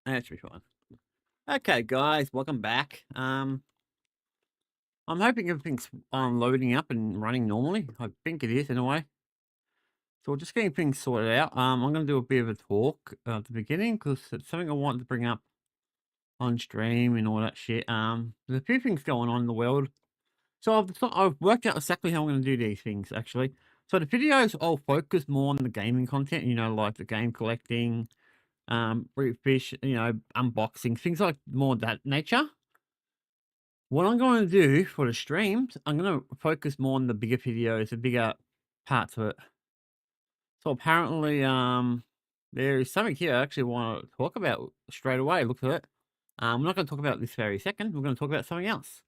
That should be fine. Okay, guys, welcome back. I'm hoping everything's loading up and running normally. I think it is anyway. So we're just getting things sorted out. I'm going to do a bit of a talk at the beginning because it's something I wanted to bring up on stream and all that shit. There's a few things going on in the world. So I've worked out exactly how I'm going to do these things actually. So the videos I'll focus more on the gaming content, like the game collecting, fish, unboxing, things like more that nature. What I'm going to do for the streams, I'm going to focus more on the bigger videos, the bigger parts of it. So apparently, there is something here I actually want to talk about straight away. Look at it. We're not going to talk about this very second. We're going to talk about something else.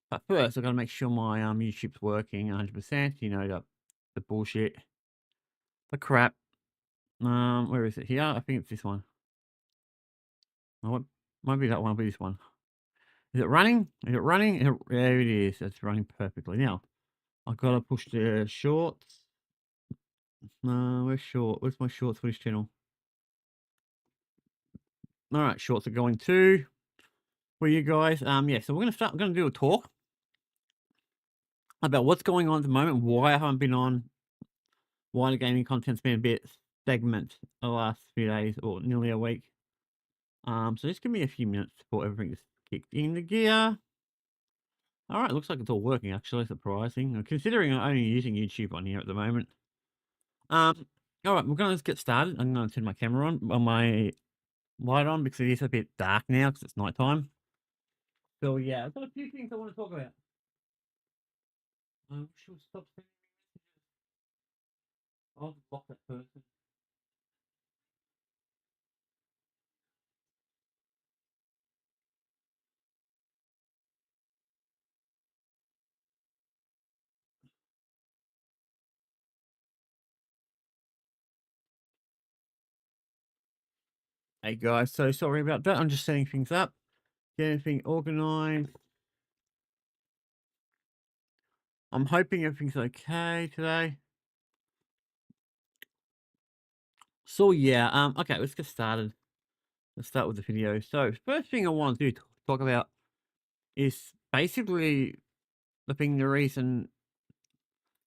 But first, I've got to make sure my YouTube's working 100%. The bullshit, the crap. Where is it? Here, I think it's this one. Oh, it might be that one. Might be this one. Is it running? Is it running? There it is. It's running perfectly now. I've got to push the shorts. Where's my shorts for this channel? All right, shorts are going too. For you guys, yeah. So we're gonna do a talk about what's going on at the moment, why I haven't been on, why the gaming content's been a bit stagnant the last few days or nearly a week. So just give me a few minutes before everything's kicked into gear. All right, looks like it's all working actually. Surprising, considering I'm only using YouTube on here at the moment. Um, all right, we're gonna just get started. I'm gonna turn my camera on my light on because it is a bit dark now because it's nighttime. So yeah, I've got a few things I want to talk about. Should stop sending me messages. I'll just block that person. Hey guys, so sorry about that. I'm just setting things up, getting everything organized. I'm hoping everything's okay today. So yeah, okay, let's get started. Let's start with the video. So first thing I want to do talk about is basically the reason.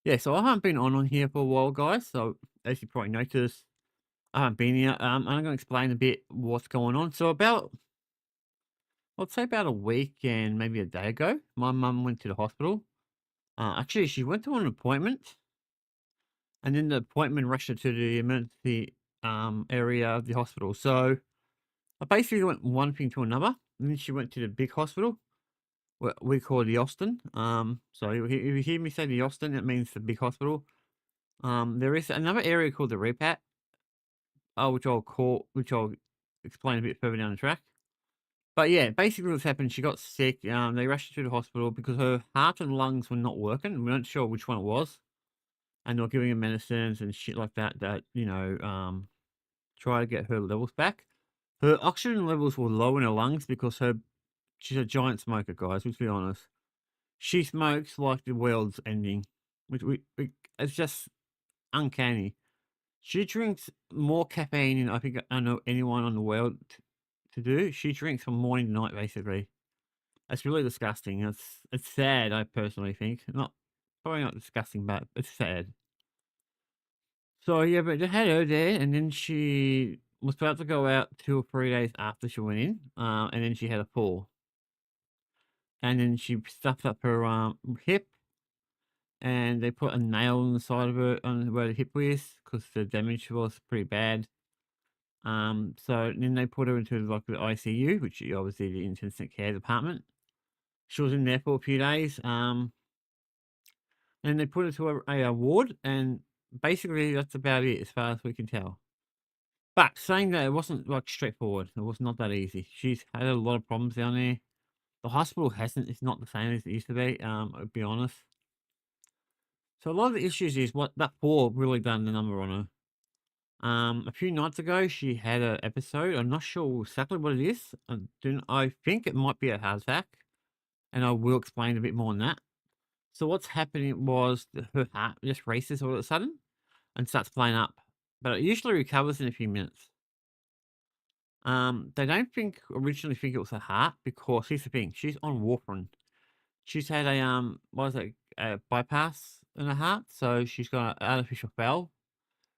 Yeah, so I haven't been on here for a while, guys. So as you probably noticed, I haven't been here. I'm gonna explain a bit what's going on. So I'd say about a week and maybe a day ago, my mum went to the hospital. Actually, she went to an appointment, and then the appointment rushed her to the emergency area of the hospital. So I basically went one thing to another. And then she went to the big hospital, what we call the Austin. So if you hear me say the Austin, it means the big hospital. There is another area called the Repat, which I'll explain a bit further down the track. But yeah, basically what's happened, she got sick. They rushed her to the hospital because her heart and lungs were not working. We weren't sure which one it was. And they were giving her medicines and shit like that, try to get her levels back. Her oxygen levels were low in her lungs because she's a giant smoker, guys, let's be honest. She smokes like the world's ending. It's just uncanny. She drinks more caffeine than I think I know anyone on the world to do. She drinks from morning to night, basically. It's really disgusting. It's sad, I personally think. Probably not disgusting, but it's sad. So yeah, but they had her there, and then she was about to go out 2 or 3 days after she went in, and then she had a fall, and then she stuffed up her hip, and they put a nail in the side of her on where the hip was because the damage was pretty bad. So then they put her into like the ICU, which is obviously the intensive care department. She was in there for a few days. And they put her to a ward, and basically that's about it as far as we can tell. But saying that, it wasn't like straightforward. It was not that easy. She's had a lot of problems down there. The hospital hasn't. It's not the same as it used to be. I'll be honest. So a lot of the issues is what that fall really done the number on her. A few nights ago, she had an episode. I'm not sure exactly what it is. I think it might be a heart attack, and I will explain a bit more on that. So what's happening was that her heart just races all of a sudden and starts playing up, but it usually recovers in a few minutes. They don't think originally think it was her heart because here's the thing, she's on warfarin. She's had a, what is it, a bypass in her heart, so she's got an artificial valve,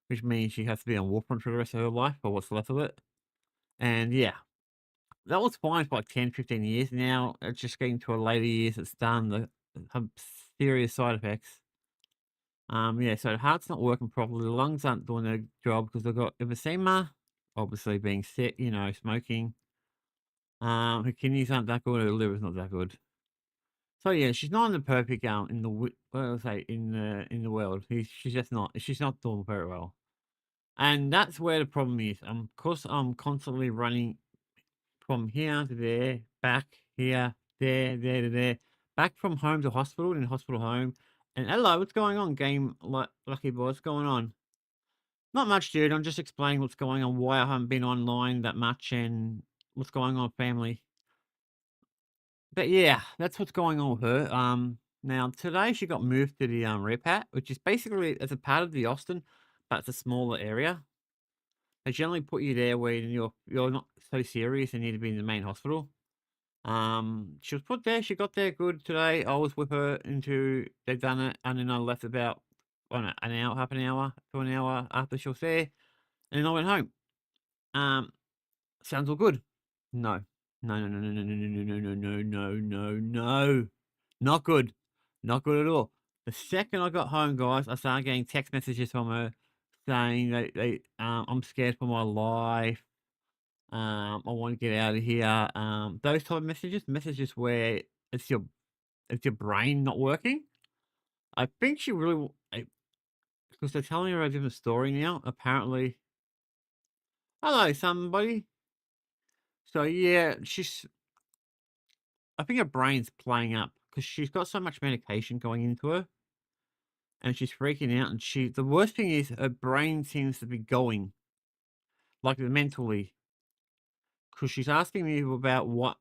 which means she has to be on warfarin for the rest of her life or what's left of it. And yeah, that was fine for like 10, 15 years. Now it's just getting to her later years, it's done the have serious side effects. Yeah, so the heart's not working properly, the lungs aren't doing their job because they've got emphysema, obviously being sick, smoking. Her kidneys aren't that good, her liver's not that good. So yeah, she's not in the perfect in the what do I say in the world. She's just not. She's not doing very well, and that's where the problem is. Cause I'm constantly running from here to there, back here, there to there, back from home to hospital, and hospital home. And hello, what's going on, game lucky boy? What's going on? Not much, dude. I'm just explaining what's going on, why I haven't been online that much, and what's going on, family. But yeah, that's what's going on with her. Now today she got moved to the Repat, which is basically it's a part of the Austin, but it's a smaller area. They generally put you there when you're not so serious and need to be in the main hospital. She was put there. She got there good today. I was with her into they've done it, and then I left about I don't know, an hour, half an hour to an hour after she was there, and then I went home. Um, Sounds all good. No. No, no, no, no, no, no, no, no, no, no, no, no, no. Not good. Not good at all. The second I got home, guys, I started getting text messages from her saying that I'm scared for my life. I want to get out of here. Those type of messages where it's your it's your brain not working. I think she really because they're telling her a different story now. Apparently, hello, somebody. So yeah, I think her brain's playing up because she's got so much medication going into her, and she's freaking out. And the worst thing is, her brain seems to be going like mentally, because she's asking me about what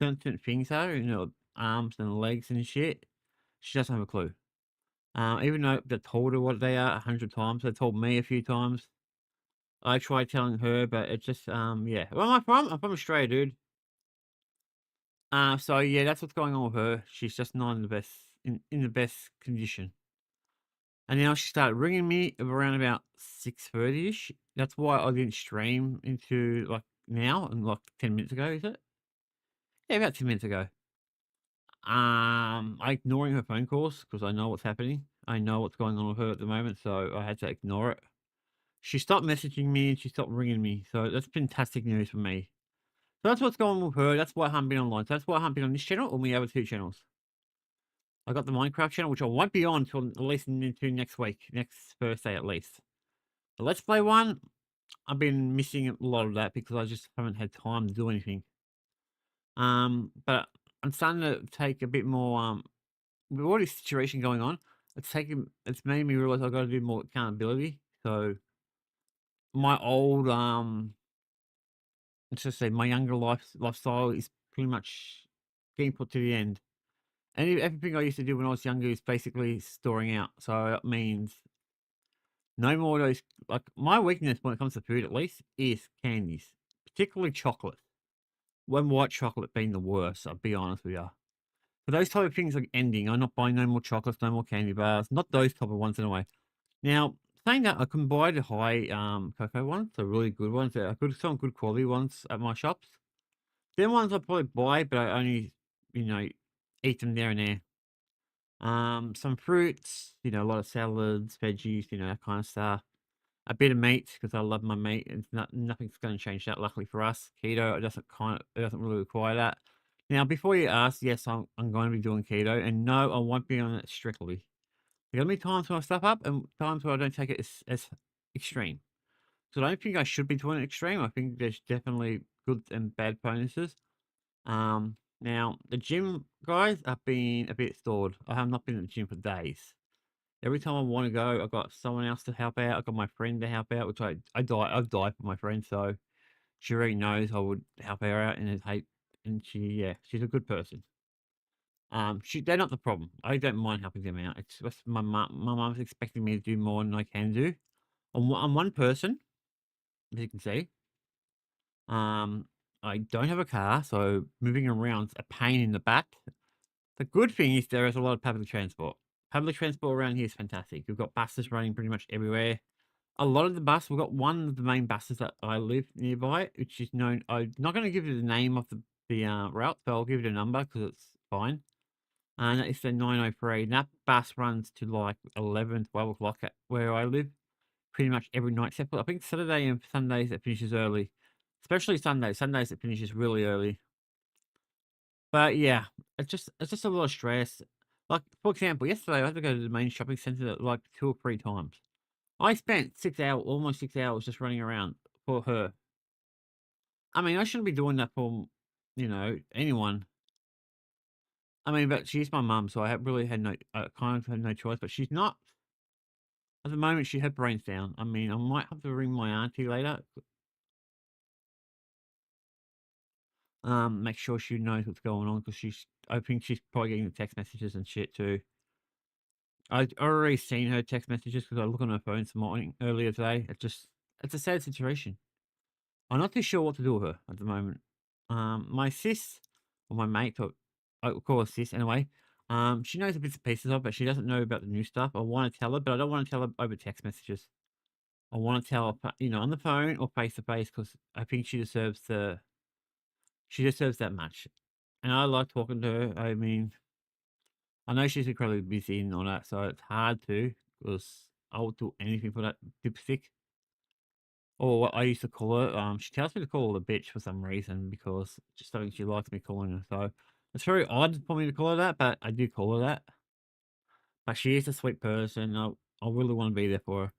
certain things are, arms and legs and shit. She doesn't have a clue. Even though they told her what they are 100 times, they told me a few times. I tried telling her, but it just, yeah. Where am I from? I'm from Australia, dude. So yeah, that's what's going on with her. She's just not in the best in the best condition. And now she started ringing me around about 6:30ish. That's why I didn't stream into like now and like 10 minutes ago, is it? Yeah, about 10 minutes ago. I ignoring her phone calls because I know what's happening. I know what's going on with her at the moment, so I had to ignore it. She stopped messaging me and she stopped ringing me, so that's fantastic news for me. So that's what's going on with her. That's why I haven't been online. So that's why I haven't been on this channel or my other two channels. I got the Minecraft channel, which I won't be on until at least into next week, next Thursday at least. The Let's Play one, I've been missing a lot of that because I just haven't had time to do anything. But I'm starting to take a bit more, with all this situation going on, it's made me realize I've got to do more accountability. So my old, let's just say my younger lifestyle is pretty much getting put to the end. And everything I used to do when I was younger is basically storing out. So it means no more of those. Like my weakness when it comes to food, at least, is candies, particularly chocolate. When white chocolate being the worst, I'll be honest with you. But those type of things are ending. I'm not buying no more chocolates, no more candy bars. Not those type of ones anyway. Now, saying that, I can buy the high cocoa ones, the really good ones. There are some good quality ones at my shops. Them ones I probably buy, but I only, eat them there and there. Some fruits, a lot of salads, veggies, that kind of stuff. A bit of meat because I love my meat. It's nothing's going to change that. Luckily for us, keto it doesn't really require that. Now, before you ask, yes, I'm going to be doing keto, and no, I won't be on it strictly. There's gonna be times when I stuff up and times where I don't take it as extreme. So I don't think I should be doing it extreme. I think there's definitely good and bad bonuses. Now the gym guys have been a bit stalled. I have not been at the gym for days. Every time I want to go, I've got someone else to help out. I've got my friend to help out, which I've died for my friend, so she already knows I would help her out and hate. And she's a good person. They're not the problem. I don't mind helping them out. It's just my mum's expecting me to do more than I can do. I'm one person, as you can see. I don't have a car, so moving around's a pain in the back. The good thing is there is a lot of public transport. Public transport around here is fantastic. We've got buses running pretty much everywhere. A lot of the bus, we've got one of the main buses that I live nearby, which is known. I'm not going to give you the name of the route, but I'll give you the number because it's fine. And it's the 903. And that bus runs to like 11, 12 o'clock at where I live pretty much every night, except for I think Saturday and Sundays it finishes early. Especially Sundays. Sundays it finishes really early. But yeah, it's just a lot of stress. Like, for example, yesterday I had to go to the main shopping centre like 2 or 3 times. I spent 6 hours, almost 6 hours just running around for her. I mean, I shouldn't be doing that for, anyone. I mean, but she's my mum, so I have really had no kind of had no choice, but she's not at the moment, she had brains down. I mean, I might have to ring my auntie later, make sure she knows what's going on because I think she's probably getting the text messages and shit too. I'd already seen her text messages because I looked on her phone this morning earlier today. It's a sad situation. I'm not too sure what to do with her at the moment. My sis, or my mate, or I will call her sis anyway. She knows the bits and pieces of it, but she doesn't know about the new stuff. I want to tell her, but I don't want to tell her over text messages. I want to tell her, on the phone or face to face because I think she deserves that much. And I like talking to her. I mean, I know she's incredibly busy and all that, so it's hard to because I would do anything for that dipstick. Or what I used to call her. She tells me to call her a bitch for some reason because just something she likes me calling her. So it's very odd for me to call her that, but I do call her that. But she is a sweet person. I really want to be there for her.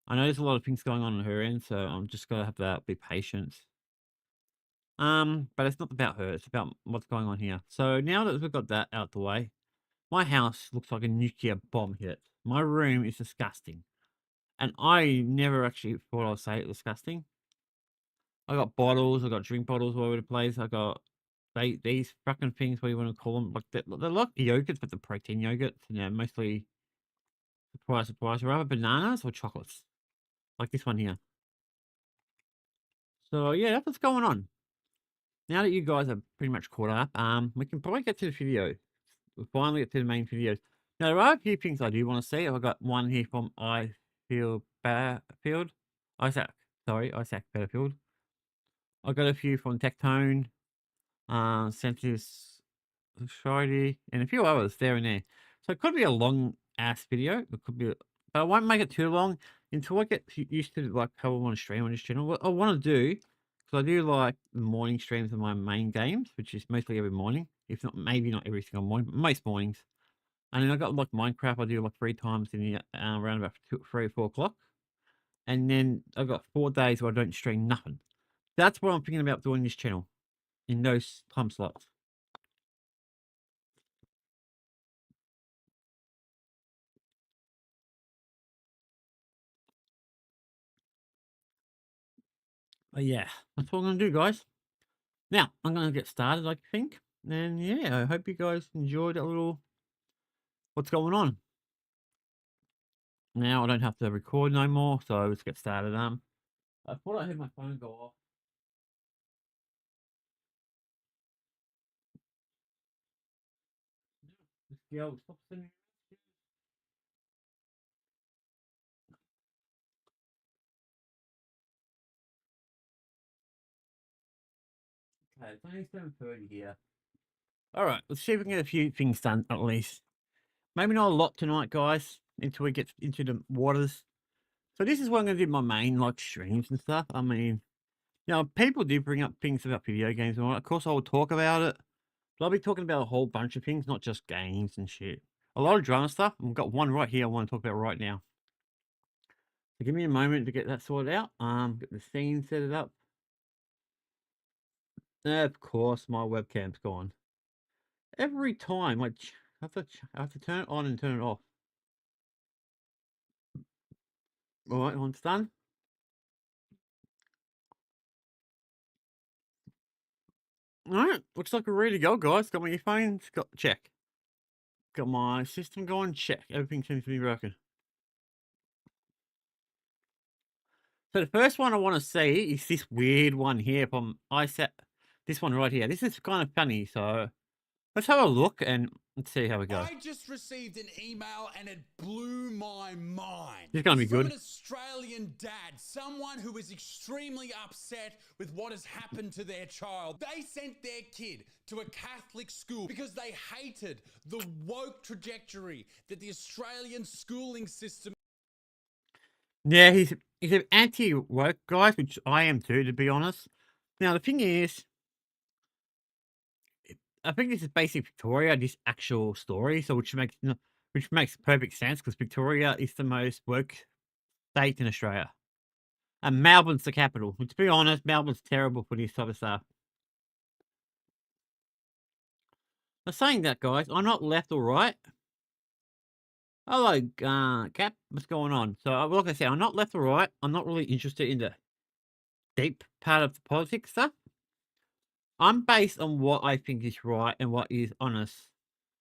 I know there's a lot of things going on her end, so I'm just gonna have to be patient. But it's not about her. It's about what's going on here. So now that we've got that out the way, my house looks like a nuclear bomb hit. My room is disgusting, and I never actually thought I'd say it disgusting. I got bottles, I got drink bottles all over the place. I got these fucking things, what do you want to call them? Like they're like yogurts, but the protein yogurts, mostly surprise, rather bananas or chocolates, like this one here. So yeah, that's what's going on. Now that you guys are pretty much caught up, we can probably get to the video. We'll finally get to the main videos. Now there are a few things I do want to see. I've got one here from I Feel Battlefield. Isaac Battlefield. I got a few from Tectone. Sentis Society, and a few others there and there. So it could be a long ass video. It could be, but I won't make it too long until I get used to like how I want to stream on this channel. What I want to do, because I do like the morning streams of my main games, which is mostly every morning, if not maybe not every single morning, but most mornings. And then I got like Minecraft. I do like 3 times in the around about 3 or 4 o'clock, and then I got 4 days where I don't stream nothing. That's what I'm thinking about doing this channel in those time slots. But yeah, that's what I'm gonna do, guys. Now I'm gonna get started, I think. And yeah, I hope you guys enjoyed that little what's going on. Now I don't have to record no more, so let's get started. I thought I heard my phone go off. This girl, stop sending. Okay, it's only 7:30 here. All right, let's see if we can get a few things done at least. Maybe not a lot tonight, guys, until we get into the waters. So this is where I'm gonna do my main like streams and stuff. I mean, people do bring up things about video games and all that. Of course, I will talk about it. But I'll be talking about a whole bunch of things, not just games and shit. A lot of drama stuff. I've got one right here I want to talk about right now. So give me a moment to get that sorted out. Get the scene set it up. Of course, my webcam's gone. Every time I have to turn it on and turn it off. All right, once done. All right, looks like we're ready to go, guys. Got my earphones. Got check. Got my system going. Check. Everything seems to be working. So the first one I want to see is this weird one here from ISAP. This one right here. This is kind of funny. So let's have a look and let's see how we go. I just received an email and it blew my mind. This is gonna be It's from good. an Australian dad, someone who is extremely upset with what has happened to their child. They sent their kid to a Catholic school because they hated the woke trajectory that the Australian schooling system. Yeah, he's an anti-woke, guys, which I am too, to be honest. Now the thing is, I think this is basically Victoria, this actual story, so which makes perfect sense because Victoria is the most woke state in Australia, and Melbourne's the capital. And to be honest, Melbourne's terrible for this type of stuff. But saying that, guys, I'm not left or right. Hello, Cap. What's going on? So, like I said, I'm not left or right. I'm not really interested in the deep part of the politics stuff. I'm based on what I think is right and what is honest.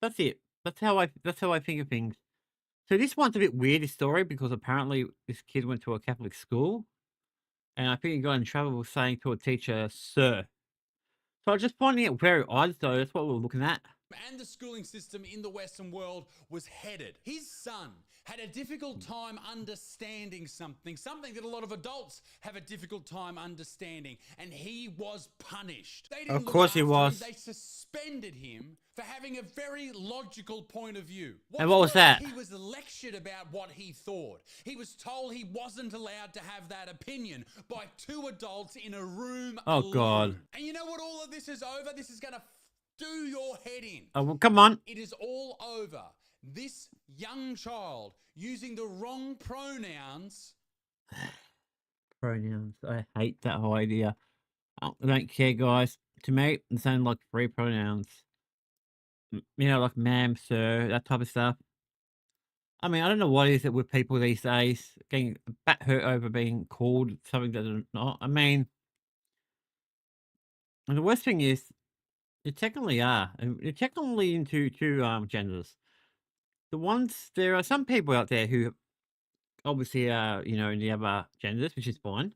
That's it. That's how I think of things. So this one's a bit weird, this story, because apparently this kid went to a Catholic school, and I think he got in trouble for saying to a teacher, "Sir." So I was just finding it very odd. So that's what we're looking at. And the schooling system in the Western world was headed. His son had a difficult time understanding something that a lot of adults have a difficult time understanding, and he was punished. They didn't Of course he look after was. him. They suspended him for having a very logical point of view. And what was worse, that? He was lectured about what he thought. He was told he wasn't allowed to have that opinion by two adults in a room Oh, alone. God. And you know what all of this is over? This is going to do your head in. Oh, well, come on. It is all over. This young child using the wrong pronouns. Pronouns. I hate that whole idea. I don't care, guys. To me, it sounds like free pronouns. You know, like ma'am, sir, that type of stuff. I mean, I don't know what is it with people these days getting bat hurt over being called something that they're not. I mean, and the worst thing is, you technically are. And you're technically into two genders. There are some people out there who obviously are, in the other genders, which is fine.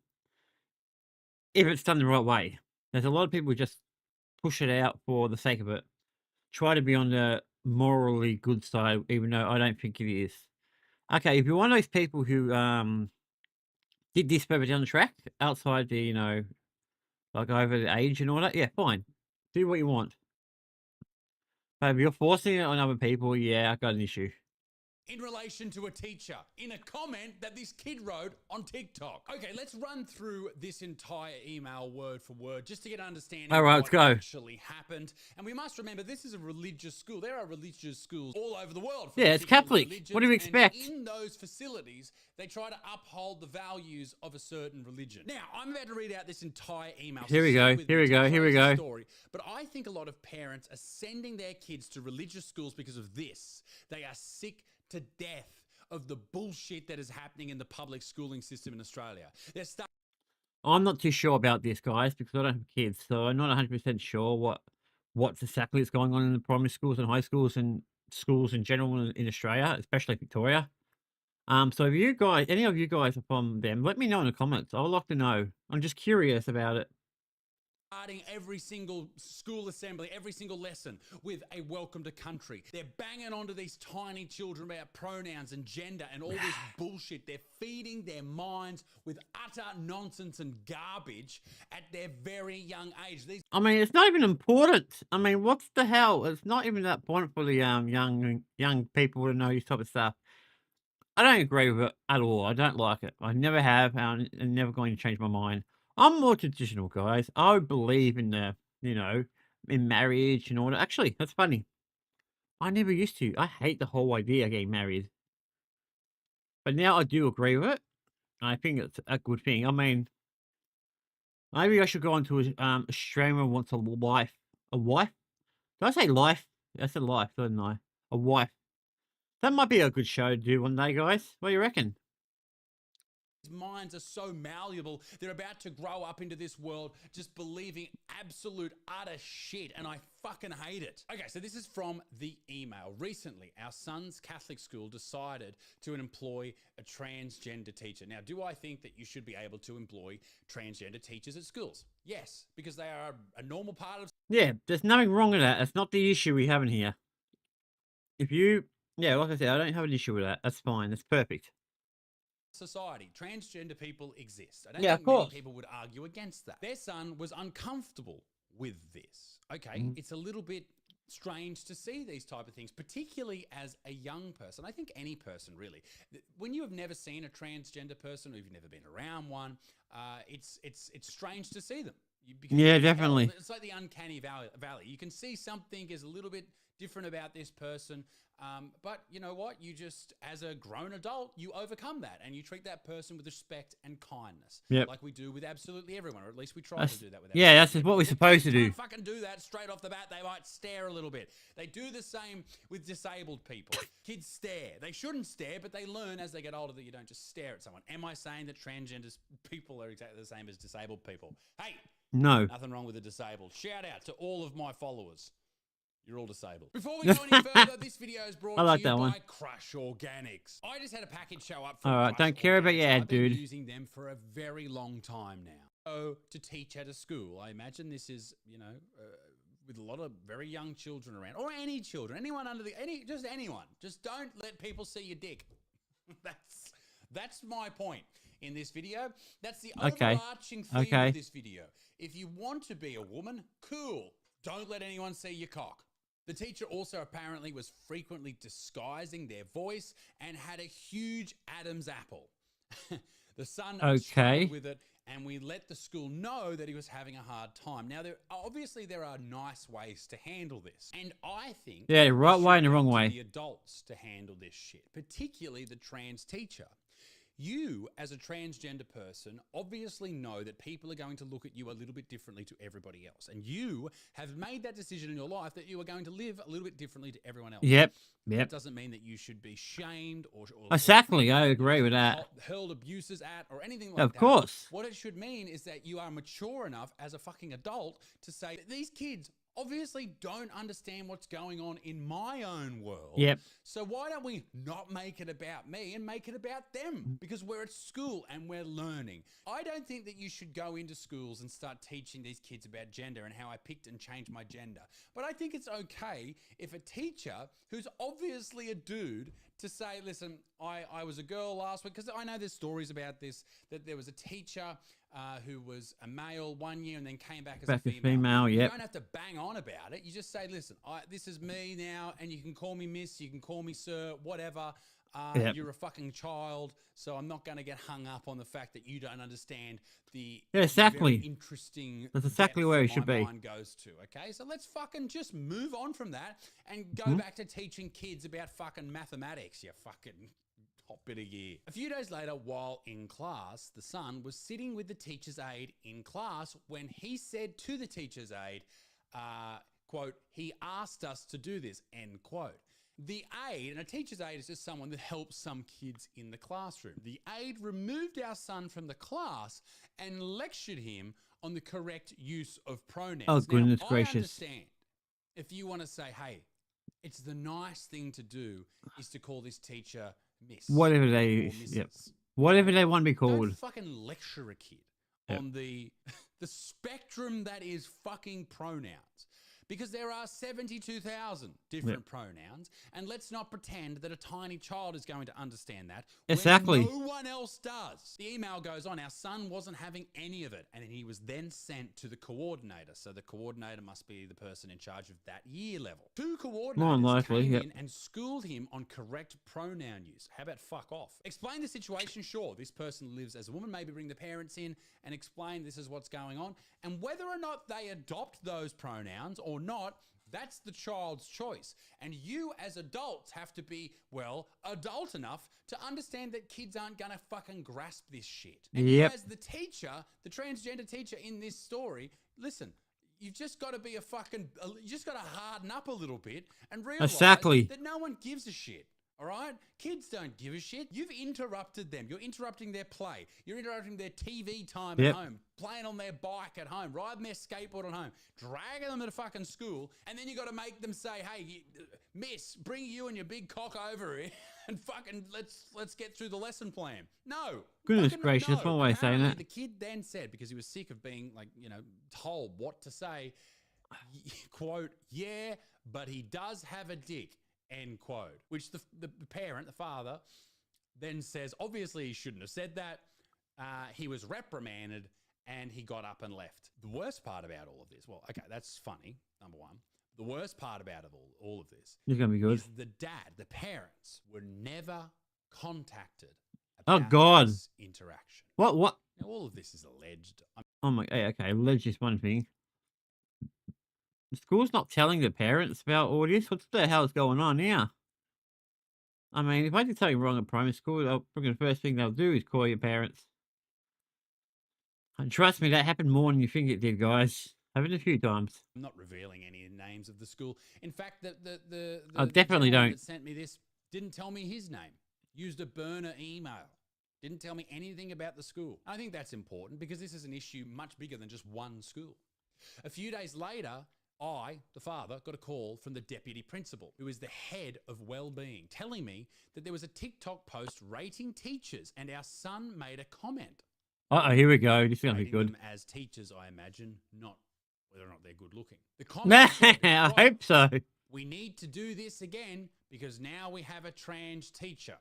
If it's done the right way. There's a lot of people who just push it out for the sake of it. Try to be on the morally good side, even though I don't think it is. Okay, if you're one of those people who did this further down the track, outside the, like over the age and all that, yeah, fine. Do what you want. But if you're forcing it on other people, yeah, I've got an issue. In relation to a teacher in a comment that this kid wrote on TikTok. Okay, let's run through this entire email word for word just to get an understanding All right, of let's what go. actually happened. And we must remember this is a religious school. There are religious schools all over the world. Yeah, it's Catholic. What do you expect? And in those facilities, they try to uphold the values of a certain religion. Now, I'm about to read out this entire email. Here we go. Here we go. Here we go. Story, but I think a lot of parents are sending their kids to religious schools because of this. They are sick to death of the bullshit that is happening in the public schooling system in Australia. I'm not too sure about this, guys, because I don't have kids, so I'm not 100% sure what's exactly is going on in the primary schools and high schools and schools in general in Australia, especially Victoria. So if you guys, any of you guys are from them, let me know in the comments. I would like to know. I'm just curious about it. Starting every single school assembly, every single lesson with a welcome to country. They're banging onto these tiny children about pronouns and gender and all this bullshit. They're feeding their minds with utter nonsense and garbage at their very young age. I mean, it's not even important. I mean, what's the hell? It's not even that important for the young people to know this type of stuff. I don't agree with it at all. I don't like it. I never have, and I'm never going to change my mind. I'm more traditional, guys. I believe in in marriage and all that. Actually, that's funny. I never used to. I hate the whole idea of getting married. But now I do agree with it. I think it's a good thing. I mean, maybe I should go into a streamer who wants a wife. A wife? Did I say life? I said life, didn't I? A wife. That might be a good show to do one day, guys. What do you reckon? minds are so malleable. They're about to grow up into this world just believing absolute utter shit, and I fucking hate it. Okay, so this is from the email. Recently, our son's Catholic school decided to employ a transgender teacher. Now, do I think that you should be able to employ transgender teachers at schools? Yes, because they are a normal part of Yeah, there's nothing wrong with that. That's not the issue we have in here. If you, yeah, like I said, I don't have an issue with that. That's fine. That's perfect. society. Transgender people exist. I don't Yeah, of think many course. people would argue against that. Their son was uncomfortable with this. Okay, Mhm. it's a little bit strange to see these type of things, particularly as a young person. I think any person really. When you have never seen a transgender person, or you've never been around one, it's strange to see them. Because Yeah, you can tell. definitely. It's like the uncanny valley. You can see something is a little bit different about this person. But you know what? You just, as a grown adult, you overcome that and you treat that person with respect and kindness. Yep. Like we do with absolutely everyone, or at least we try That's- to do that with yeah, that's everyone. what we're If supposed to kids do. can't fucking do that straight off the bat. They might stare a little bit. They do the same with disabled people. Kids stare. They shouldn't stare, but they learn as they get older that you don't just stare at someone. Am I saying that transgender people are exactly the same as disabled people? Hey, No. nothing wrong with the disabled. Shout out to all of my followers. You're all disabled. Before we go any further, this video is brought I like to you that one. by Crush Organics. I just had a package show up from All right, Crush don't care about Organics. your ad, I've been dude. using them for a very long time now. So to teach at a school, I imagine this is, with a lot of very young children around, or any children, anyone under just anyone. Just don't let people see your dick. That's my point in this video. That's the Okay. overarching theme Okay. of this video. If you want to be a woman, cool. Don't let anyone see your cock. The teacher also apparently was frequently disguising their voice and had a huge Adam's apple. The son Okay. struggled with it, and we let the school know that he was having a hard time. Now, there are nice ways to handle this, and I think Yeah, the right it way should and the be wrong up to way. the adults to handle this shit, particularly the trans teacher. You, as a transgender person, obviously know that people are going to look at you a little bit differently to everybody else. And you have made that decision in your life that you are going to live a little bit differently to everyone else. Yep. It Yep. doesn't mean that you should be shamed or Exactly. I agree with that. hurled abuses at or anything like that. Of course. What it should mean is that you are mature enough as a fucking adult to say that these kids obviously don't understand what's going on in my own world. Yep. So why don't we not make it about me and make it about them? Because we're at school and we're learning. I don't think that you should go into schools and start teaching these kids about gender and how I picked and changed my gender. But I think it's okay if a teacher who's obviously a dude to say, listen, I was a girl last week, because I know there's stories about this, that there was a teacher who was a male one year and then came back as a female. You Yep. don't have to bang on about it. You just say, listen, this is me now, and you can call me miss, you can call me sir, whatever. Yep. You're a fucking child, so I'm not going to get hung up on the fact that you don't understand the Yeah, exactly. very interesting That's exactly depth where that it should my be. mind goes to, okay? So let's fucking just move on from that and go Mm-hmm. back to teaching kids about fucking mathematics, you fucking hot bit of year. A few days later, while in class, the son was sitting with the teacher's aide in class when he said to the teacher's aide, quote, he asked us to do this, end quote. The aide, and a teacher's aide is just someone that helps some kids in the classroom. The aide removed our son from the class and lectured him on the correct use of pronouns. Oh, goodness now, gracious. I understand if you want to say, hey, it's the nice thing to do is to call this teacher Miss. Whatever or they, Mrs. yep. Whatever they want to be Don't called. fucking lecture a kid Yep. on the spectrum that is fucking pronouns. Because there are 72,000 different pronouns, and let's not pretend that a tiny child is going to understand that. Exactly. When no one else does. The email goes on, our son wasn't having any of it, and he was then sent to the coordinator. So the coordinator must be the person in charge of that year level. Two coordinators More than likely, came yep. in and schooled him on correct pronoun use. How about fuck off? Explain the situation, sure. This person lives as a woman, maybe bring the parents in and explain this is what's going on. And whether or not they adopt those pronouns or not, that's the child's choice. And you as adults have to be, well, adult enough to understand that kids aren't going to fucking grasp this shit. And you Yep. as the teacher, the transgender teacher in this story, listen, you've just got to be you just got to harden up a little bit and realize Exactly. that no one gives a shit. All right? Kids don't give a shit. You've interrupted them. You're interrupting their play. You're interrupting their TV time Yep. at home, playing on their bike at home, riding their skateboard at home, dragging them to fucking school, and then you got to make them say, "Hey, miss, bring you and your big cock over here and fucking let's get through the lesson plan." No. Goodness fucking gracious, that's one way of saying Apparently, that. the kid then said, because he was sick of being told what to say, quote, "Yeah, but he does have a dick." End quote. Which the parent, the father, then says, obviously he shouldn't have said that. He was reprimanded and he got up and left. The worst part about all of this, well, okay, that's funny, number one. The worst part about all of this It's going to be good. is the parents were never contacted Oh, about God. this interaction. What? Now, all of this is alleged. Oh, my. Okay, alleged is one thing. The school's not telling the parents about all this. What the hell's going on here? I mean, if I did something wrong at primary school, the first thing they'll do is call your parents. And trust me, that happened more than you think it did, guys. Happened a few times. I'm not revealing any names of the school. In fact, the I definitely gentleman don't. that sent me this didn't tell me his name. Used a burner email. Didn't tell me anything about the school. I think that's important because this is an issue much bigger than just one school. A few days later, I, the father, got a call from the deputy principal, who is the head of well-being, telling me that there was a TikTok post rating teachers and our son made a comment. Uh-oh, here we go. This is going to be Rating good. them as teachers, I imagine, not whether or not they're good looking. The comment said, I "Right, hope so. we need to do this again because now we have a trans teacher."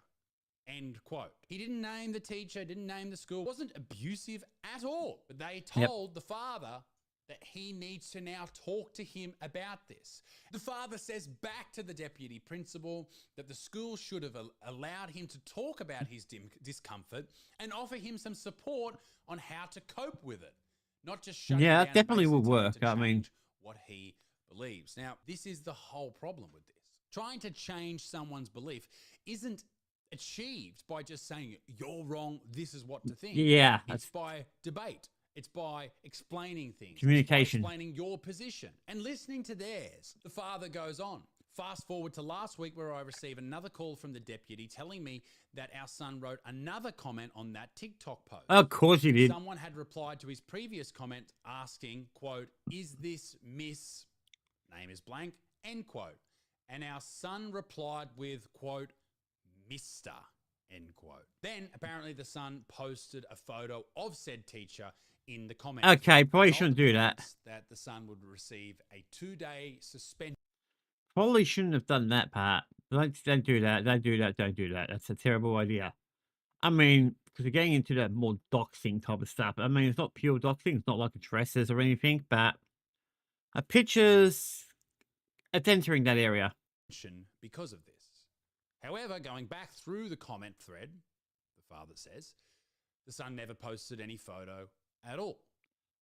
End quote. He didn't name the teacher, didn't name the school, wasn't abusive at all. But they told the father that he needs to now talk to him about this. The father says back to the deputy principal that the school should have allowed him to talk about his discomfort and offer him some support on how to cope with it. Not just shut Yeah, him that down and definitely will basically tell him work. to I mean- change what he believes. Now, this is the whole problem with this. Trying to change someone's belief isn't achieved by just saying, "You're wrong, this is what to think." Yeah, It's by debate. It's by explaining things. Communication. It's by explaining your position and listening to theirs. The father goes on. Fast forward to last week where I receive another call from the deputy telling me that our son wrote another comment on that TikTok post. Of course he did. Someone had replied to his previous comment asking, quote, "Is this Miss, name is blank," end quote. And our son replied with, quote, "Mr," end quote. Then apparently the son posted a photo of said teacher in the comments. Okay, probably Told shouldn't the do that. parents that the son would receive a 2-day suspension. Probably shouldn't have done that part. Don't do that. Don't do that. Don't do that. That's a terrible idea. I mean, because you're getting into that more doxing type of stuff. I mean, it's not pure doxing. It's not like addresses or anything, but pictures, it's entering that area. Because of this. However, going back through the comment thread, the father says, the son never posted any photo at all.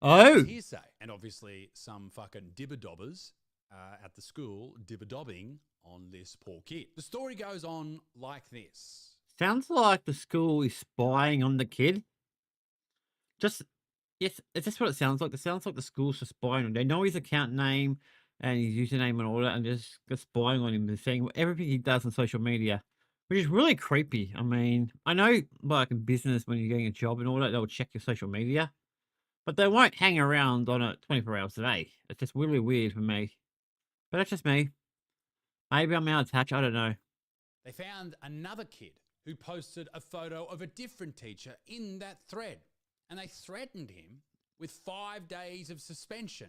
Oh, It's hearsay. And obviously some fucking dibber-dobbers at the school dibber-dobbing on this poor kid. The story goes on like this. sounds like the school is spying on the kid. Yes, it's just what it sounds like. It sounds like the school's just spying on him. They know his account name and his username and all that, and just spying on him and saying everything he does on social media, which is really creepy. I mean, I know, like in business, when you're getting a job and all that, they'll check your social media, but they won't hang around on it 24 hours a day. It's just really weird for me. But that's just me. Maybe I'm out of touch. I don't know. They found another kid who posted a photo of a different teacher in that thread. And they threatened him with 5 days of suspension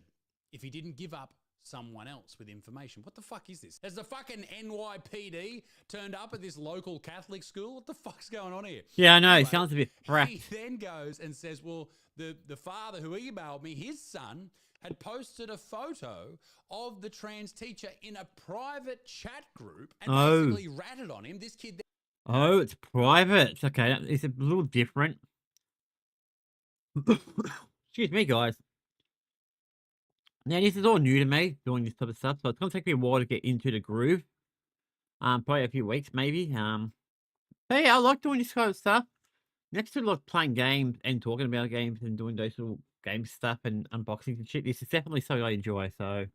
if he didn't give up someone else with information. What the fuck is this? Has the fucking NYPD turned up at this local Catholic school? What the fuck's going on here? Yeah, I know. Anyway, It sounds a bit he fracked. then goes and says, well, the father who emailed me, his son, had posted a photo of the trans teacher in a private chat group and Oh. basically ratted on him. This kid Oh, it's private. Okay, it's a little different. Excuse me, guys. Now, this is all new to me, doing this type of stuff, so it's going to take me a while to get into the groove. Probably a few weeks, maybe. But yeah, I like doing this kind of stuff. Next to like playing games and talking about games and doing those little game stuff and unboxings and shit, this is definitely something I enjoy, so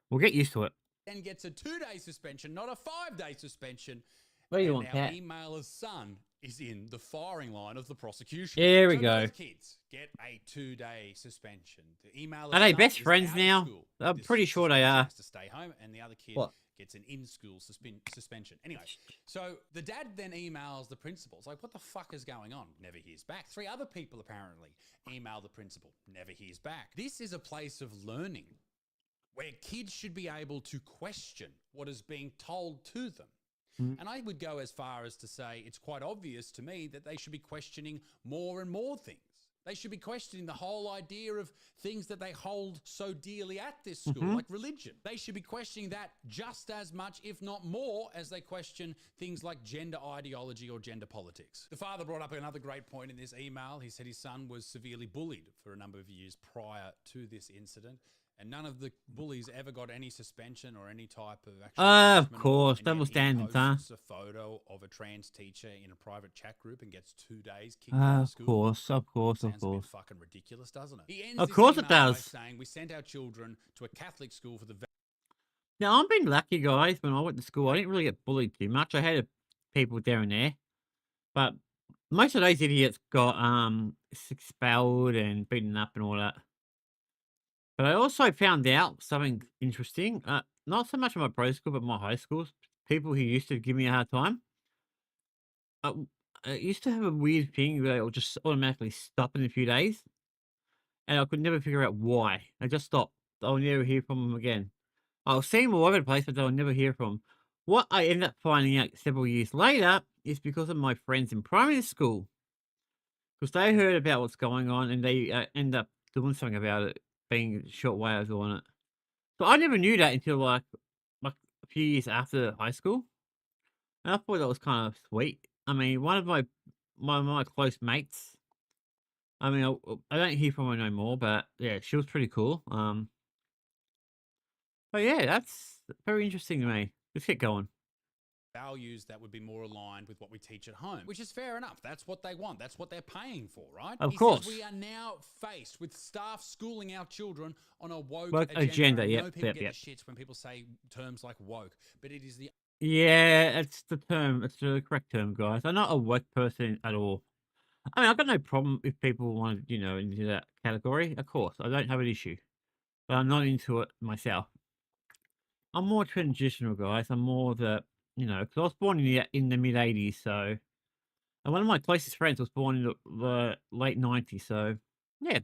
we'll get used to it. then gets a 2-day suspension, not a 5-day suspension. Where do you and want our that? emailer's son is in the firing line of the prosecution. There we So go. both kids get a 2-day suspension. The emailer's Are they son best is friends out now? of school. I'm This pretty sure they suspension, are. has to stay home, and the other kid What? gets an in-school suspension. Anyway, so the dad then emails the principal. It's like, what the fuck is going on? Never hears back. 3 other people apparently email the principal. Never hears back. This is a place of learning where kids should be able to question what is being told to them. And I would go as far as to say it's quite obvious to me that they should be questioning more and more things. They should be questioning the whole idea of things that they hold so dearly at this school, like religion. They should be questioning that just as much, if not more, as they question things like gender ideology or gender politics. The father brought up another great point in this email. He said his son was severely bullied for a number of years prior to this incident. And none of the bullies ever got any suspension or any type of actual Of punishment. course, And yet double he standards, huh? posts a photo of a trans teacher in a private chat group and gets 2 days kicked out of Of school. course, of course, of Sounds a bit course. fucking ridiculous, doesn't it? He ends Of this course it email by does. saying, we sent our children to a Catholic school for the Now, I've been lucky, guys. When I went to school, I didn't really get bullied too much. I had people down there, but most of those idiots got expelled and beaten up and all that. But I also found out something interesting. Not so much in my pro school, but my high schools. People who used to give me a hard time. Uh, I used to have a weird thing where it would just automatically stop in a few days, and I could never figure out why. I just stopped. I'll never hear from them again. I'll see them all over the place, but I'll never hear from 'em. What I ended up finding out several years later is because of my friends in primary school, because they heard about what's going on and they end up doing something about it, being a short way of doing it. So I never knew that until like a few years after high school, and I thought that was kind of sweet. I mean, one of my close mates. I mean, I don't hear from her no more, but yeah, she was pretty cool. But yeah, that's very interesting to me. Let's get going. values that would be more aligned with what we teach at home, which is fair enough. That's what they want. That's what they're paying for, right? Of He course. says we are now faced with staff schooling our children on a woke Woke agenda. agenda, I know yep, people yep, get yep. the shits when people say terms like woke, but it is the Yeah, it's the term. It's the correct term, guys. I'm not a woke person at all. I mean, I've got no problem if people want, into that category. Of course, I don't have an issue, but I'm not into it myself. I'm more traditional, guys. I'm more because I was born in the mid '80s, so and one of my closest friends was born in the late '90s, so yeah.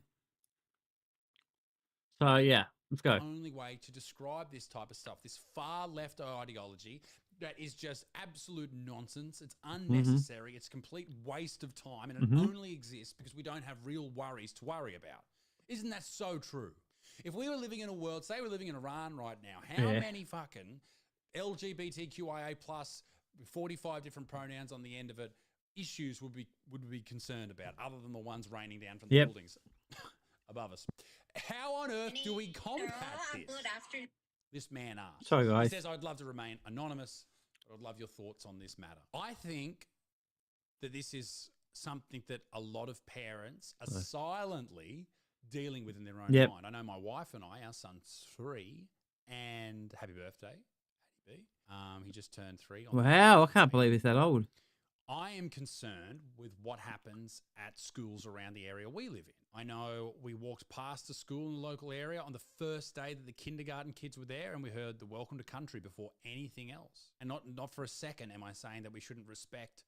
So yeah, let's go. only way to describe this type of stuff, this far left ideology that is just absolute nonsense. It's unnecessary. It's complete waste of time, and it only exists because we don't have real worries to worry about. Isn't that so true? If we were living in a world, say we're living in Iran right now, how Yeah. many fucking LGBTQIA plus 45 different pronouns on the end of it issues would we be concerned about, other than the ones raining down from the Yep. buildings above us? How on earth do we combat this? This man asks. Sorry, guys. He says, I'd love to remain anonymous, but I'd love your thoughts on this matter. I think that this is something that a lot of parents are silently dealing with in their own Yep. mind. I know my wife and I, our son's 3, and happy birthday, Hattie B. He just turned 3. On the Wow, I 13th of can't May. believe it's that old. I am concerned with what happens at schools around the area we live in. I know we walked past a school in the local area on the first day that the kindergarten kids were there, and we heard the welcome to country before anything else. And not for a second am I saying that we shouldn't respect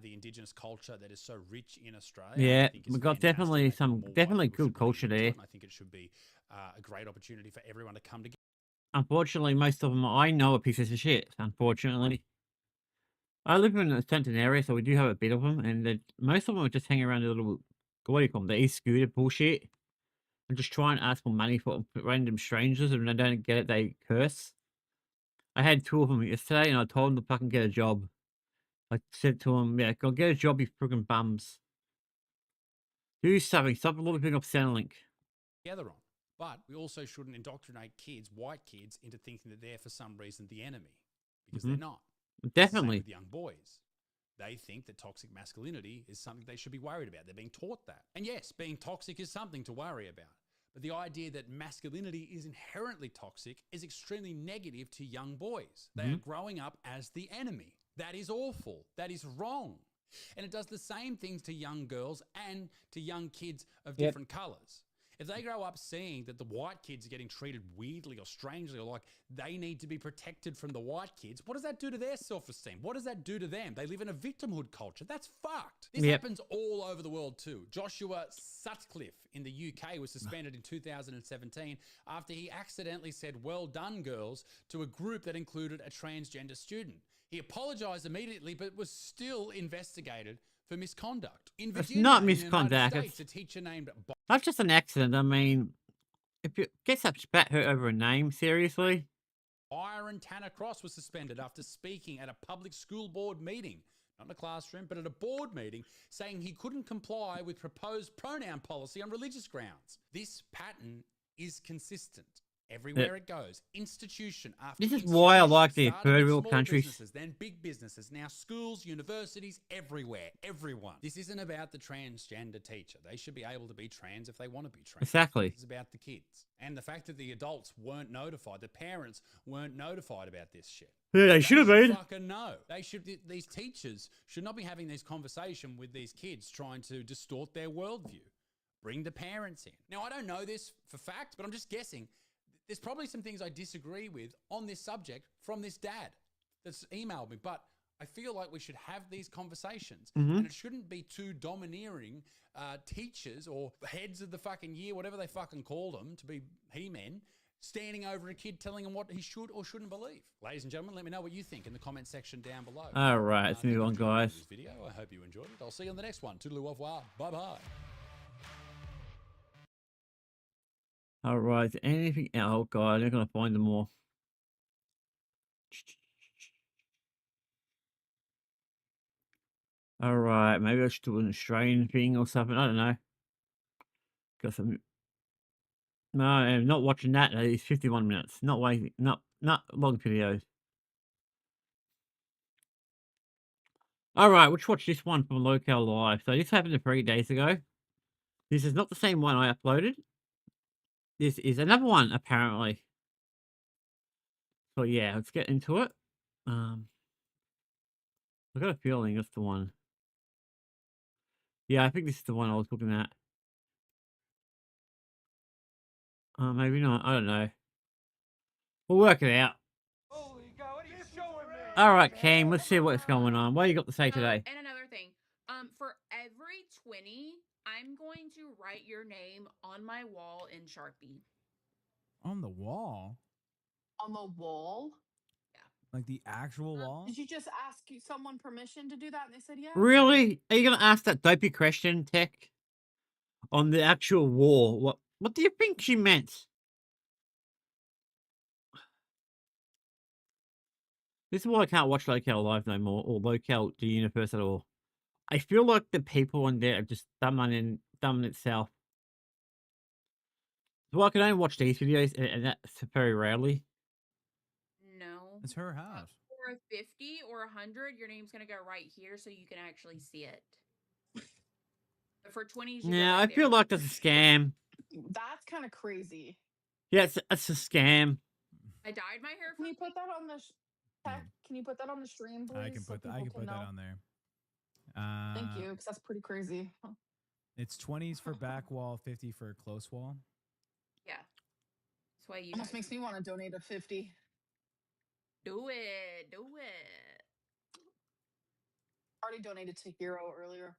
the Indigenous culture that is so rich in Australia. Yeah, I think it's we've got fantastic. definitely I think some more white definitely people should good really culture get into there. it, and I think it should be a great opportunity for everyone to come together. Unfortunately, most of them I know are pieces of shit. Unfortunately, I live in a certain area, so we do have a bit of them, and most of them are just hanging around the little, what do you call them, the e-scooter bullshit, and just try and ask for money for random strangers, and when they don't get it, they curse. I had 2 of them yesterday, and I told them to fucking get a job. I said to them, yeah, go get a job, you friggin' bums. Do something. Stop living off Centrelink. On. But we also shouldn't indoctrinate kids, white kids, into thinking that they're for some reason the enemy, because they're not. It's the same Definitely. with young boys. They think that toxic masculinity is something they should be worried about. They're being taught that. And yes, being toxic is something to worry about. But the idea that masculinity is inherently toxic is extremely negative to young boys. They are growing up as the enemy. That is awful. That is wrong. And it does the same things to young girls and to young kids of Yep. different colors. If they grow up seeing that the white kids are getting treated weirdly or strangely, or like they need to be protected from the white kids, what does that do to their self-esteem? What does that do to them? They live in a victimhood culture. That's fucked. This Yep. happens all over the world too. Joshua Sutcliffe in the UK was suspended in 2017 after he accidentally said, "Well done, girls," to a group that included a transgender student. He apologized immediately, but was still investigated for misconduct. In It's Virginia, not in the United misconduct, States, it's- a teacher named That's just an accident. I mean, if you get such bat hurt over a name, seriously? Byron Tanner Cross was suspended after speaking at a public school board meeting, not in a classroom, but at a board meeting, saying he couldn't comply with proposed pronoun policy on religious grounds. This pattern is consistent. Everywhere it goes, institution after This is why I like the institution, starting third with world small countries. businesses, then big businesses, now schools, universities, everywhere, everyone. This isn't about the transgender teacher. They should be able to be trans if they want to be trans. Exactly. It's about the kids. And the fact that the adults weren't notified, the parents weren't notified about this shit. Yeah, they should have been. Fucking know. They should. These teachers should not be having this conversation with these kids, trying to distort their worldview. Bring the parents in. Now, I don't know this for fact, but I'm just guessing. There's probably some things I disagree with on this subject from this dad that's emailed me, but I feel like we should have these conversations, and it shouldn't be two domineering teachers or heads of the fucking year, whatever they fucking call them, to be he-men, standing over a kid telling him what he should or shouldn't believe. Ladies and gentlemen, let me know what you think in the comment section down below. All right, let's Thank move you on, for joining me for guys. This video. I hope you enjoyed it. I'll see you on the next one. Toodaloo, au revoir. Bye-bye. All right, anything? Oh god, I'm gonna find them all. All right, maybe I should do an Australian thing or something. I don't know. Got some. No, I'm not watching that. It's 51 minutes. Not waiting. Not long videos. All right, let's watch this one from Locale Live. So this happened 3 days ago. This is not the same one I uploaded. This is another one, apparently. So yeah, let's get into it. I've got a feeling that's the one. Yeah, I think this is the one I was looking at. Maybe not. I don't know. We'll work it out. Holy God, what are you showing me? All right, Cam, let's see what's going on. What you got to say today? And another thing, for every 20, I'm going to write your name on my wall in Sharpie. On the wall? On the wall? Like the actual wall? Did you just ask someone permission to do that and they said yeah? Really? Are you going to ask that dopey question, Tech? On the actual wall? What do you think she meant? This is why I can't watch Locale Live no more, or Locale the Universe at all. I feel like the people on there are just dumb in itself. So I can only watch these videos, and that's very rarely. No. It's her house. For a 50 or 100, your name's going to go right here so you can actually see it. But for 20s, you go Yeah, right I feel there. like that's a scam. That's kind of crazy. Yeah, it's a scam. I dyed my hair Can for you put that on the can you put that on the stream, please? I can so put that people know? on there. Thank you, because that's pretty crazy. It's 20s for back wall, 50 for close wall. Yeah. That's why you Almost guys makes me want to donate a 50. do it. Do it. Already donated to Hero earlier.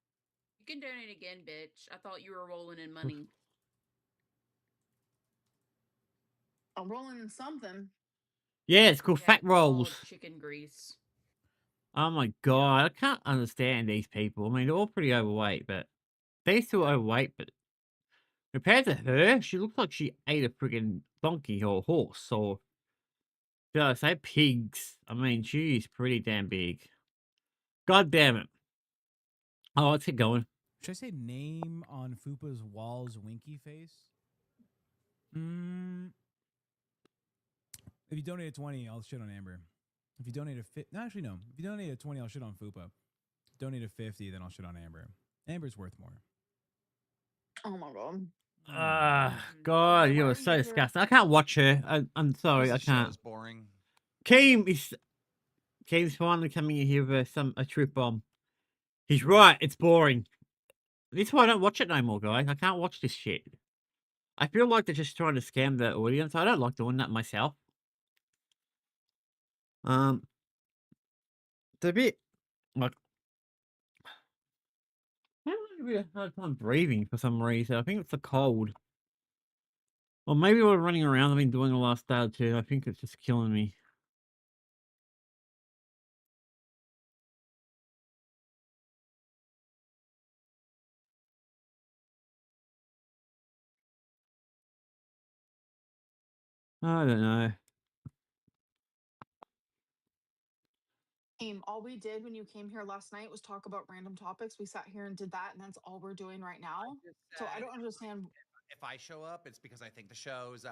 You can donate again, bitch. I thought you were rolling in money. I'm rolling in something. Yeah, it's called Yeah, fat it's called rolls. chicken grease. Oh my god, I can't understand these people. I mean, they're all pretty overweight, but these two are overweight, but compared to her, she looks like she ate a friggin' donkey or horse, or did I say pigs? I mean, she's pretty damn big. God damn it. Oh, let's get going. Should I say name on Fupa's wall's winky face? If you donate a 20, I'll shit on Amber. If you donate a 50, no, actually no. If you donate a 20, I'll shit on Fupa. Donate a 50, then I'll shit on Amber. Amber's worth more. Oh my god. God, you Why are are so you here? disgusting. I can't watch her. I'm sorry, I This can't. show's boring. Keem is Keem's finally coming in here with a truth bomb. He's right. It's boring. This is why I don't watch it no more, guys. I can't watch this shit. I feel like they're just trying to scam the audience. I don't like doing that myself. It's a bit like I'm having a hard time breathing for some reason. I think it's the cold. Or maybe we're running around. I've been doing the last day or two. I think it's just killing me. I don't know. All we did when you came here last night was talk about random topics. We sat here and did that, and that's all we're doing right now. So I don't understand. If I show up, it's because I think the show's,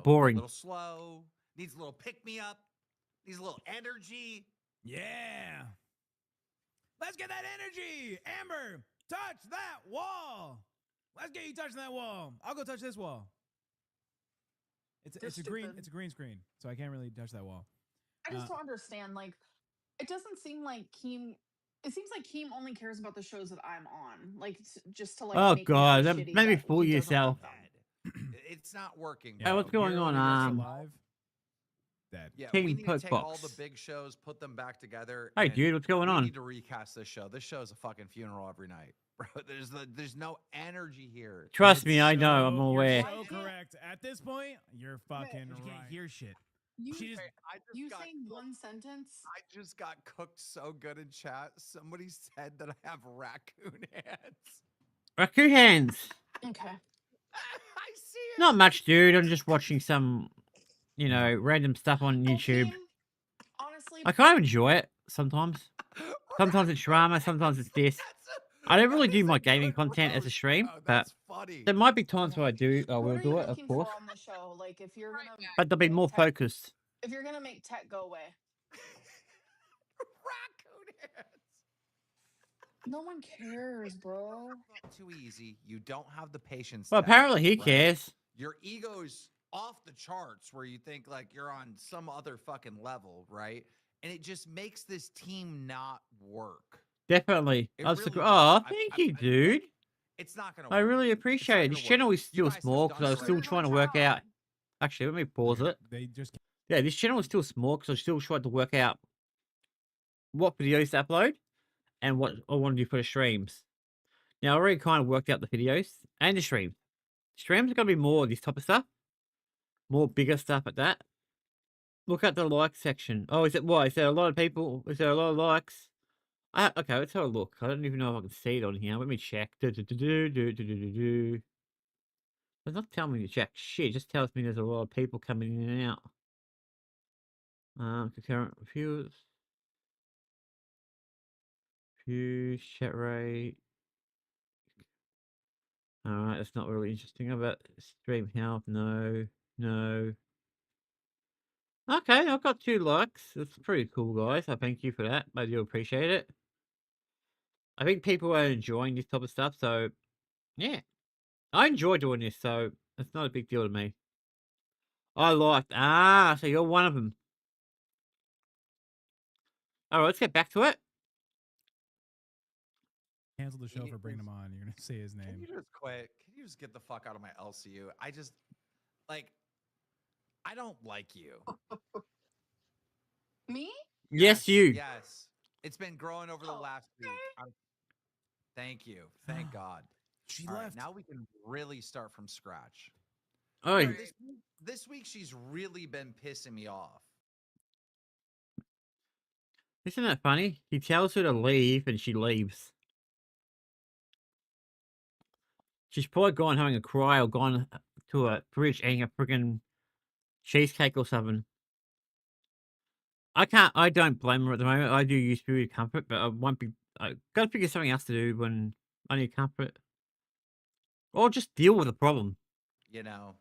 Boring. a little slow, needs a little pick me up, needs a little energy. Yeah. Let's get that energy. Amber, touch that wall. Let's get you touching that wall. I'll go touch this wall. It's They're a green stupid. it's a green screen, so I can't really touch that wall. I just don't understand. Like, it doesn't seem like Keem. It seems like Keem only cares about the shows that I'm on, like just to like. Oh, make me God, feel that shitty made me that fool he doesn't yourself. like them. It's not working. Hey, what's going Hero on, Universal Live. Yeah, King we need to take all Perkbox. the big shows, put them back together. Hey, and dude, what's going we on? need to recast this show. This show's a fucking funeral every night, bro. There's no energy here. Trust me, I know. I'm You're aware. so correct. At this point, you're fucking you right. can't hear shit. You, She just I just you got saying cooked. one sentence? I just got cooked so good in chat. Somebody said that I have raccoon hands. Raccoon hands. Okay. I see it. Not much, dude. I'm just watching some, random stuff on And YouTube. Keem, honestly, I kind of enjoy it sometimes. Sometimes it's drama, sometimes it's this. I don't really do my gaming content as a stream, but that's funny. there might be times where I what will are do you it, of looking course. for on the show? Like, if you're gonna, But they'll be make more tech- focused. If you're gonna make tech go away, Raccoon hands. no one cares, bro. Not too easy. You don't have the patience. Well, Tech, apparently he right? cares. Your ego's off the charts where you think like you're on some other fucking level, right? And it just makes this team not work. Definitely. It I was really like, does. oh, thank you, dude. It's not gonna. I work. really It's not appreciate it. gonna This work. channel is You still guys have small done because I was so still much. trying to work out. Actually, let me pause it. They just Yeah, this channel is still small because I still tried to work out what videos to upload and what I want to do for the streams. Now, I already kind of worked out the videos and the streams. Streams are going to be more of this type of stuff. More bigger stuff at that. Look at the like section. Oh, is it what? Is there a lot of people? Is there a lot of likes? Okay, let's have a look. I don't even know if I can see it on here. Let me check. Does not tell me to check. Shit, it just tells me there's a lot of people coming in and out. Concurrent views. Views, chat rate. Alright, that's not really interesting. How about stream health? No. Okay, I've got 2 likes. That's pretty cool, guys. I thank you for that. I do appreciate it. I think people are enjoying this type of stuff, so yeah. I enjoy doing this, so it's not a big deal to me. So you're one of them. Alright, let's get back to it. cancel the show Can you for bringing just- him on. You're gonna say his Can name. you just quit? Can you just get the fuck out of my LCU? I just I don't like you. Me? Yes, you. Yes. It's been growing over the Oh, last week. Thank you. Thank God. She All right, left. now we can really start from scratch. Oh, This week she's really been pissing me off. isn't that funny? He tells her to leave and she leaves. She's probably gone having a cry or gone to a fridge eating a friggin' cheesecake or something. I don't blame her at the moment. I do use food comfort, but I gotta figure something else to do when I need comfort. Or just deal with the problem. You know.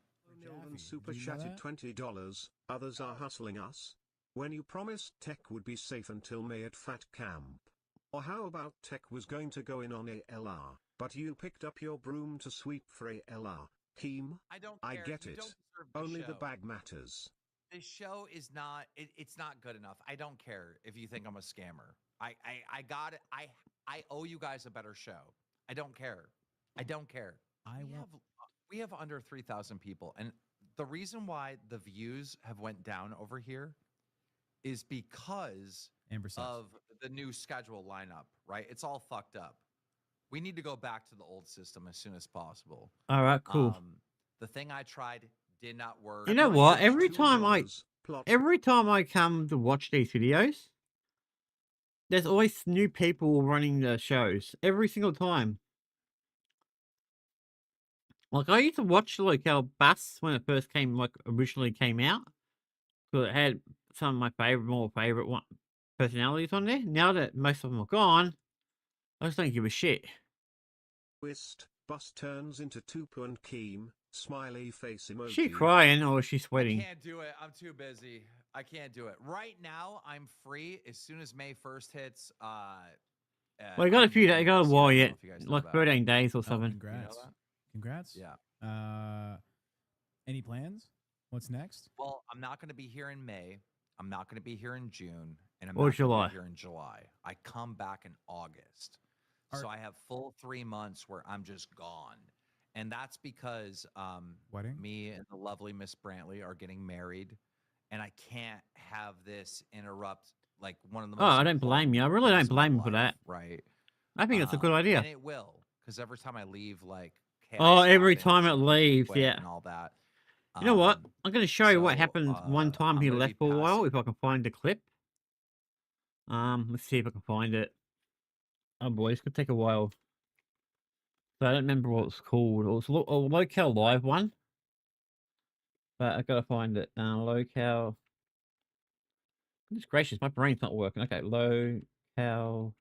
Melvin Jaffe, super did you know chatted that? $20. Others are hustling us. When you promised tech would be safe until May at Fat Camp. Or how about tech was going to go in on ALR, but you picked up your broom to sweep for ALR. Keem, I don't I care. get You it. don't deserve Only the show. bag matters. This show is not. It's not good enough. I don't care if you think I'm a scammer. I got it. I owe you guys a better show. I don't care. I don't care. We have under 3,000 people, and the reason why the views have went down over here is because Amber sucks. of the new schedule lineup. Right? It's all fucked up. We need to go back to the old system as soon as possible. All right, cool. The thing I tried did not work. You know what? Every $2 time I come to watch these videos, there's always new people running the shows. Every single time. Like, I used to watch like our Bass when it first came, like originally came out. Because it had some of my more favorite personalities on there. Now that most of them are gone, I just don't give a shit. Twist, bus turns into Tupu and Keem, smiley face emoji. Is she crying or is she I sweating? can't do it. I'm too busy. I can't do it. Right now, I'm free. As soon as May 1st hits, Well, you got a few days, you got a while I don't know yet. if you guys know Like that. 13 days or Oh, something. congrats. that? Congrats. Yeah. Any plans? What's next? Well, I'm not going to be here in May. I'm not going to be here in June, and I'm Or not gonna July. be here in July. I come back in August, so I have full 3 months where I'm just gone, and that's because Wedding? me and the lovely Miss Brantley are getting married, and I can't have this interrupt like one of the. Oh, most I don't blame you. I really important don't things in blame my you for life, that. right? I think that's a good idea. And it will, because every time I leave, like Oh, chaos every happens time it and leaves, quit yeah. and all that. You know what? Um, I'm going to show you what so, happened one time I'm he gonna be left for a while, passing. if I can find the clip. Let's see if I can find it. Oh boy, it's going to take a while. So I don't remember what it's called. It was a Locale Live one. But I got to find it. Locale. Goodness gracious, my brain's not working. Okay, Locale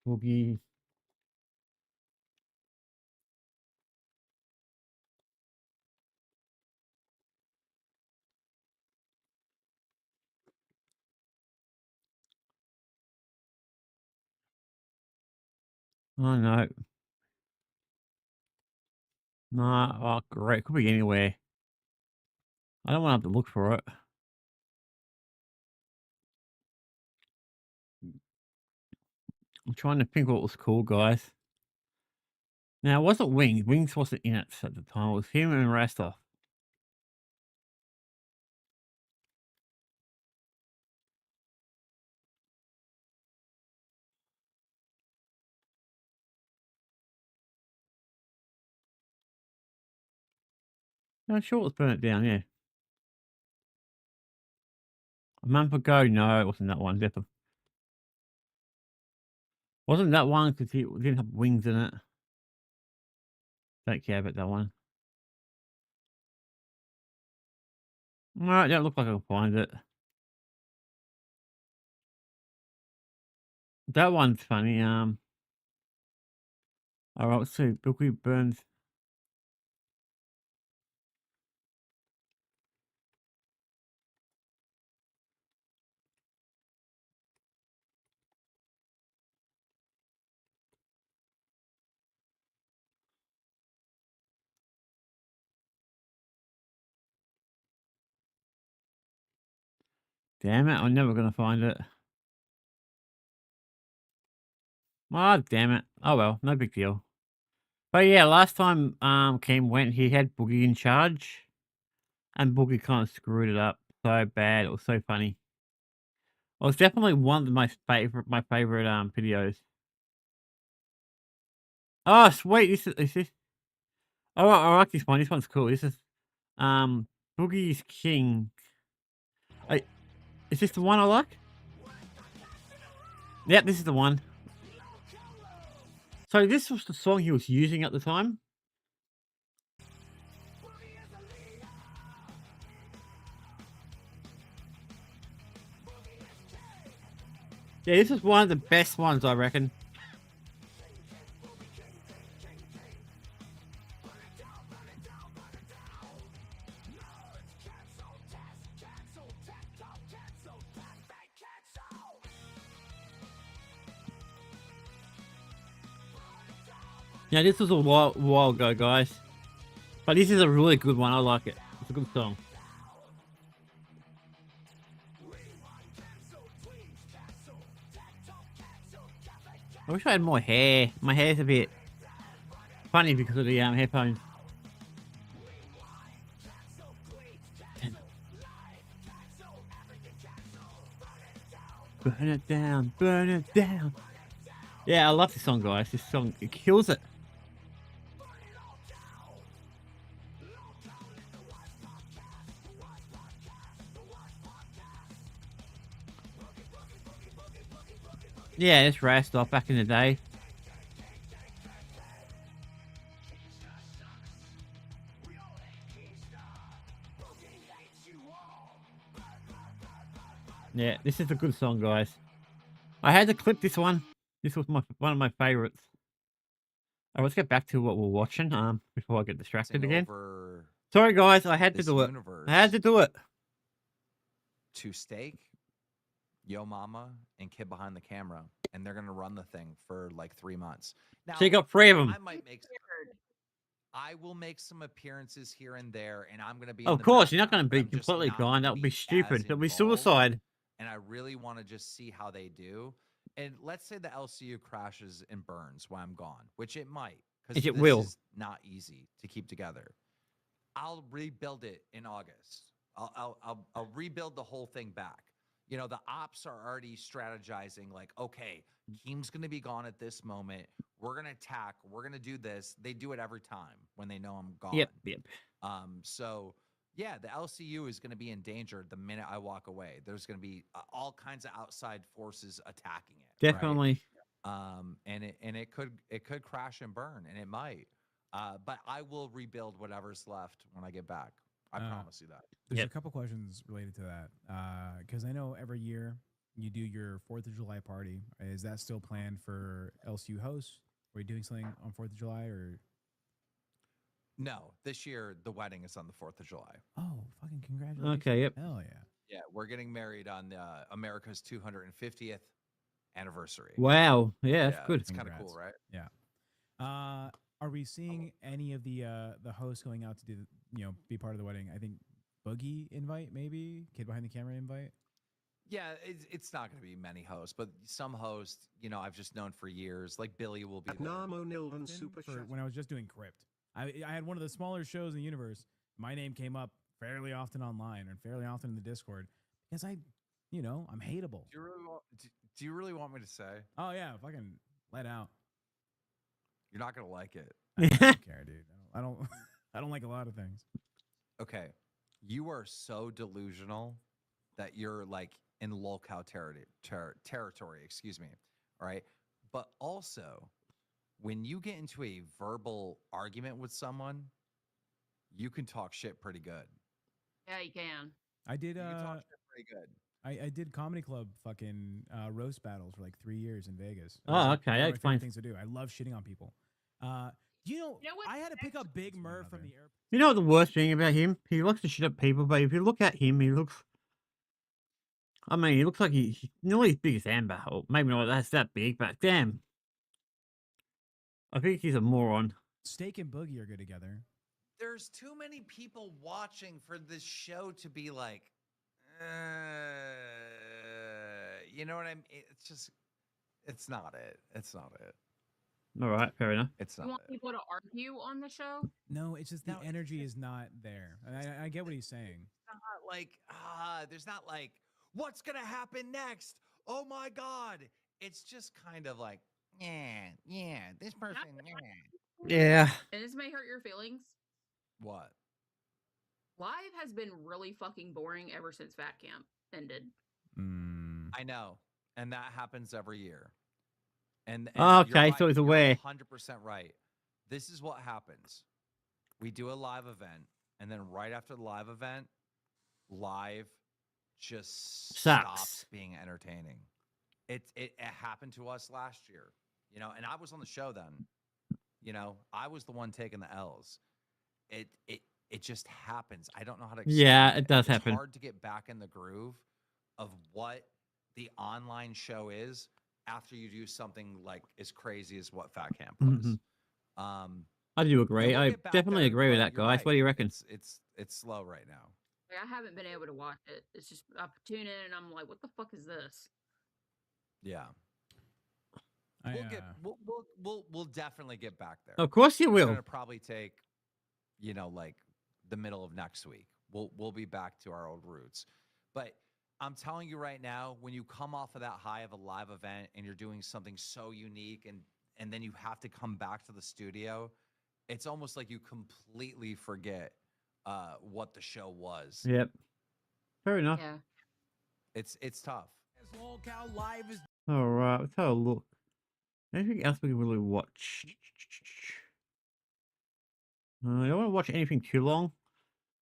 Boogie. Oh no. Nah, oh great. Could be anywhere. I don't want to have to look for it. I'm trying to think what was cool, guys. Now, it wasn't Wings. Wings wasn't in it at the time. It was him and Rasta. No, sure it was Burn It Down, yeah. A month ago, no, it wasn't that one. Definitely. Wasn't that one because he didn't have wings in it. Don't care about that one. Alright, don't look like I can find it. That one's funny. Alright, let's see. Billy Burns. Damn it, I'm never gonna find it. Ah, damn it. Oh well, no big deal. But yeah, last time Keem went, he had Boogie in charge. And Boogie kind of screwed it up so bad. It was so funny. It was definitely one of my favorite videos. Oh sweet, is this oh I like this one. This one's cool. This is Boogie's King. Is this the one I like? Yep, this is the one. So this was the song he was using at the time. Yeah, this is one of the best ones, I reckon. Yeah, this was a while ago, guys. But this is a really good one. I like it. It's a good song. I wish I had more hair. My hair's a bit funny because of the headphones. Burn it down, burn it down. Yeah, I love this song, guys. This song, it kills it. Yeah, it's Rastop back in the day. Yeah, this is a good song, guys. I had to clip this one. This was one of my favorites. Let's get back to what we're watching. Before I get distracted again. Over Sorry, guys. I had to this do it. universe I had to do it. to Steak, Yo Mama, and Kid Behind the Camera, and they're gonna run the thing for like 3 months. Now, So you got 3 of them. I might make. I will make some appearances here and there, and I'm gonna be. Of in the course, you're not going to background, be but I'm just completely not gone. That gonna would be as stupid. It'll be involved, suicide. And I really want to just see how they do. And let's say the LCU crashes and burns while I'm gone, which it might, because It will. is not easy to keep together. I'll rebuild it in August. I'll rebuild the whole thing back. You know, the ops are already strategizing, like, okay, Keem's gonna be gone at this moment. We're gonna attack. We're gonna do this. They do it every time when they know I'm gone. Yep. So yeah, the LCU is gonna be in danger the minute I walk away. There's gonna be all kinds of outside forces attacking it. right? Definitely. And it could crash and burn, and it might. But I will rebuild whatever's left when I get back. I promise you that. There's Yep. a couple questions related to that. Because I know every year you do your 4th of July party. Is that still planned for LCU hosts? Are you doing something on 4th of July or? No, this year the wedding is on the 4th of July. Oh, fucking congratulations. Okay, yep. Hell yeah. Yeah, we're getting married on America's 250th anniversary. Wow. Yeah, that's good. It's kind of cool, right? Yeah. Are we seeing any of the hosts going out to do be part of the wedding? I think Boogie invite, maybe Kid Behind the Camera invite. Yeah, it's not going to be many hosts, but some hosts, I've just known for years. Like Billy will be there. Narmo Nilden Super For Chat. when I was just doing Crypt. I had one of the smaller shows in the universe. My name came up fairly often online and fairly often in the Discord because I'm hateable. Do you really want me to say? Oh yeah, fucking let out. You're not going to like it. I don't care, dude. I don't I don't like a lot of things. Okay. You are so delusional that you're like in lolcow territory, excuse me. All right. But also, when you get into a verbal argument with someone, you can talk shit pretty good. Yeah, you can. I did You can talk shit pretty good. I did comedy club fucking roast battles for like 3 years in Vegas. It Oh, was, like, okay, one that of my favorite explains- things to do. I love shitting on people. You know what's I had to pick up actually- Big Murph from the airport. You know what the worst thing about him? He likes to shit at people, but if you look at him, he looks. I mean, he looks like he's nearly as big as Amber. Or maybe not that's that big, but damn. I think he's a moron. Steak and Boogie are good together. There's too many people watching for this show to be like, you know what I mean? It's not it. It's not it. All right, fair enough. It's You not want it. people to argue on the show? No, it's just the No, it's energy is not there. And I get what he's saying. Not like there's not like what's gonna happen next. Oh my god! It's just kind of like yeah, this person. Yeah. And this may hurt your feelings. What? Live has been really fucking boring ever since Fat Camp ended. I know, and that happens every year. And Okay, so it's a way. 100% right. This is what happens. We do a live event, and then right after the live event, live just stops Sucks. being entertaining. It happened to us last year, and I was on the show then. I was the one taking the L's. It just happens. I don't know how to explain Yeah, it does It's happen. hard to get back in the groove of what the online show is after you do something like as crazy as what Fat Camp was. Mhm. Um, I do agree. we'll I get back definitely there, agree with but that, you're guys. right. What do you reckon? It's slow right now. Like, I haven't been able to watch it. It's just I tune in and I'm like, what the fuck is this? Yeah. We'll get we'll definitely get back there. Of course you It's will. gonna probably take, like the middle of next week. We'll be back to our old roots. But I'm telling you right now, when you come off of that high of a live event and you're doing something so unique and then you have to come back to the studio, it's almost like you completely forget what the show was. Yep. Fair enough. Yeah. It's tough. Lolcow Live is All right, let's have a look. Anything else we can really watch? I don't want to watch anything too long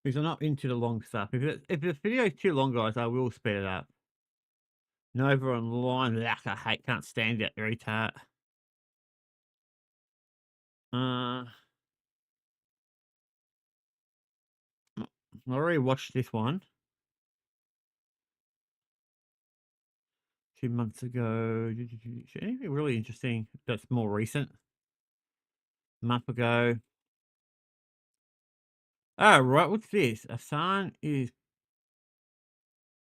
because I'm not into the long stuff. If the video is too long, guys, I will speed it up. Nova Online, I can't stand it. Retard. I already watched this one 2 months ago. Anything really interesting that's more recent? A month ago. Oh, right. What's this? Asan is.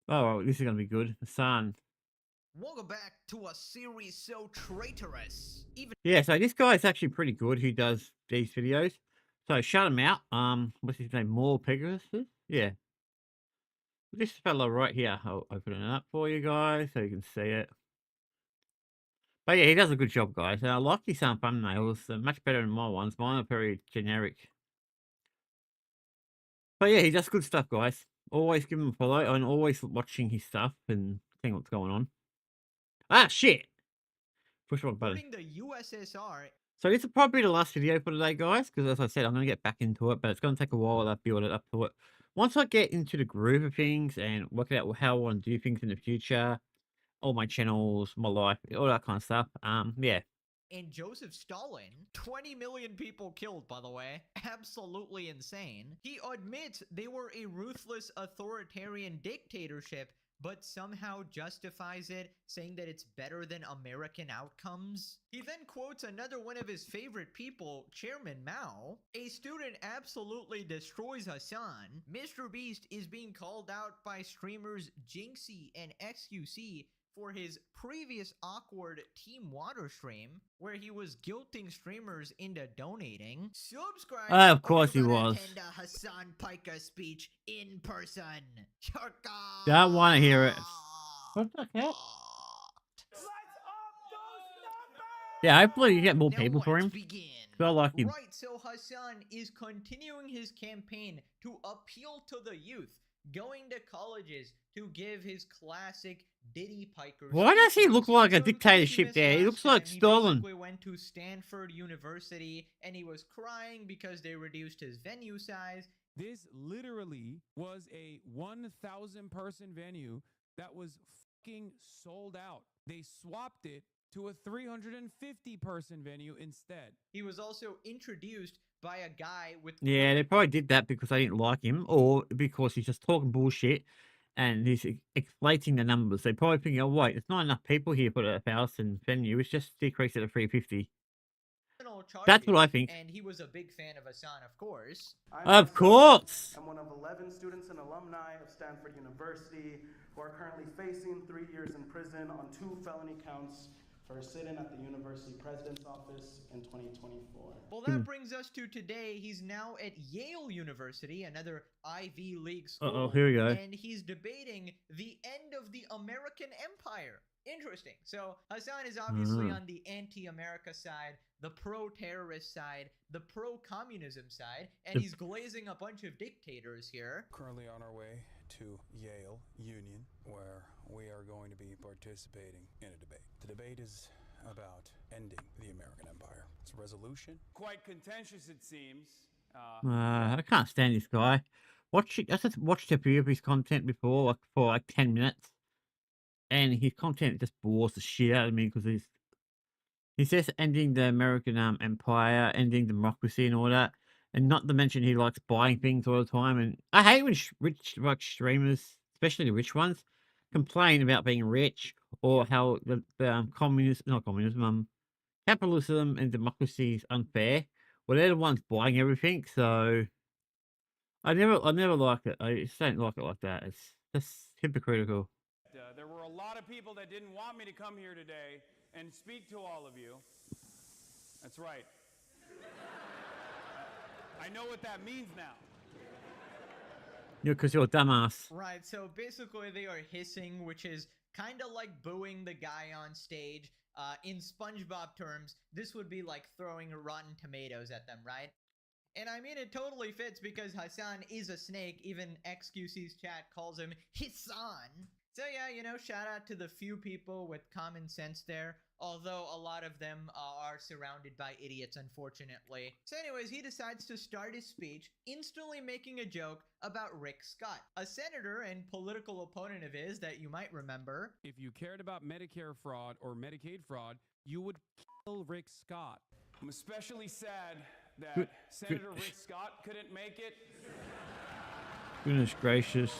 Oh, this is going to be good. Asan. Welcome back to a series so traitorous. Even Yeah, so this guy is actually pretty good who does these videos. So shout him out. What's his name? More Pegasus? Yeah. This fella right here. I'll open it up for you guys so you can see it. But yeah, he does a good job, guys. And I like his thumbnails. They're much better than my ones. Mine are very generic. But yeah, he does good stuff, guys. Always give him a follow and always watching his stuff and seeing what's going on. Ah, shit! Push the wrong button. including the USSR. So this is probably the last video for today, guys, because as I said, I'm going to get back into it, but it's going to take a while to build it up to it. Once I get into the groove of things and work out how I want to do things in the future, all my channels, my life, all that kind of stuff, yeah. And Joseph Stalin, 20 million people killed, by the way. Absolutely insane. He admits they were a ruthless authoritarian dictatorship, but somehow justifies it, saying that it's better than American outcomes. He then quotes another one of his favorite people, Chairman Mao. A student absolutely destroys Hassan. Mr. Beast is being called out by streamers Jinxie and XQC for his previous awkward Team Water stream, where he was guilting streamers into donating. Subscribe. Of course he was. Attend a Hassan Piker speech in person. Don't want to hear it. What the heck? Yeah, hopefully you get more Now people for let's him. begin. I like him. Right, so Hassan is continuing his campaign to appeal to the youth, going to colleges to give his classic Diddy Piker. Why does he look like a So in case you dictatorship missed there? He last looks like time, Stalin. He basically went to Stanford University and he was crying because they reduced his venue size. This literally was a 1,000 person venue that was fucking sold out. They swapped it to a 350 person venue instead. He was also introduced by a guy with Yeah, they probably did that because they didn't like him or because he's just talking bullshit and he's inflating the numbers. They probably thinking, oh, wait, there's not enough people here for a 1,000 venue. It's just decreased it to 350. That's what I think. And he was a big fan of Hassan, of course. Of course. I'm one of 11 students and alumni of Stanford University who are currently facing 3 years in prison on 2 felony counts for a sit-in at the university president's office in 2024. Well, that brings us to today. He's now at Yale University, another Ivy League school. Uh-oh, here we go. And he's debating the end of the American empire. Interesting. So Hassan is obviously on the anti-America side, the pro-terrorist side, the pro-communism side, and he's glazing a bunch of dictators here. Currently on our way to Yale Union, where we are going to be participating in a debate. The debate is about ending the American empire. It's a resolution. Quite contentious, it seems. I can't stand this guy. I just watched a few of his content before, for like 10 minutes. And his content just bores the shit out of me because he's just ending the American empire, ending democracy and all that. And not to mention he likes buying things all the time. And I hate when rich streamers, especially the rich ones, complain about being rich or how the capitalism and democracy is unfair. Well, they're the ones buying everything. So I never like it. I just don't like it like that. It's just hypocritical. There were a lot of people that didn't want me to come here today, and speak to all of you. That's right. I know what that means now. Yeah, because you're a dumbass. Right, so basically they are hissing, which is kind of like booing the guy on stage. In SpongeBob terms, this would be like throwing rotten tomatoes at them, right? And I mean, it totally fits because Hassan is a snake. Even XQC's chat calls him Hissan. So yeah, you know, shout out to the few people with common sense there. Although a lot of them are surrounded by idiots, unfortunately. So anyways, he decides to start his speech, instantly making a joke about Rick Scott, a senator and political opponent of his that you might remember. If you cared about Medicare fraud or Medicaid fraud, you would kill Rick Scott. I'm especially sad that Senator Rick Scott couldn't make it. Goodness gracious.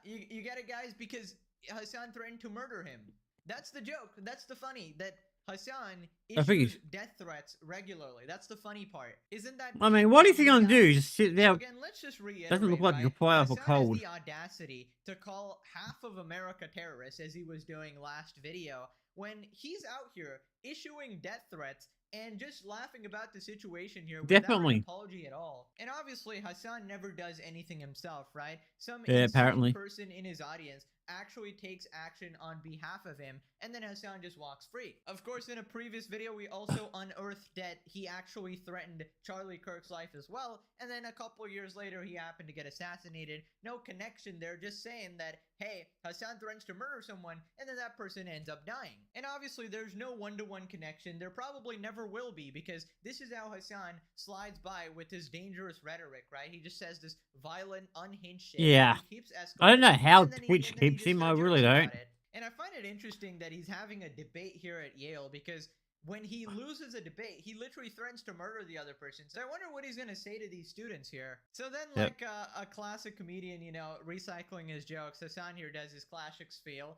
You get it, guys, because Hassan threatened to murder him. That's the joke. That's the funny, that Hassan issues death threats regularly. That's the funny part. Isn't that... I mean, what is he going to do? Just sit there? Again, let's just reiterate, Doesn't look like a fire for cold. Hassan has the audacity to call half of America terrorists, as he was doing last video, when he's out here issuing death threats and just laughing about the situation here without an apology at all. And obviously, Hassan never does anything himself, right? Some insane person in his audience actually takes action on behalf of him, and then Hassan just walks free. Of course, in a previous video, we also unearthed that he actually threatened Charlie Kirk's life as well, and then a couple years later, he happened to get assassinated. No connection there, just saying that, hey, Hassan threatens to murder someone, and then that person ends up dying. And obviously, there's no one-to-one connection. There probably never will be, because this is how Hassan slides by with his dangerous rhetoric, right? He just says this violent, unhinged shit. Yeah. He keeps escalating, I don't know how and then Twitch keeps him. I really don't. And I find it interesting that he's having a debate here at Yale, because when he loses a debate, he literally threatens to murder the other person. So I wonder what he's going to say to these students here. So then, like a classic comedian, you know, recycling his jokes, Hassan here does his classic spiel,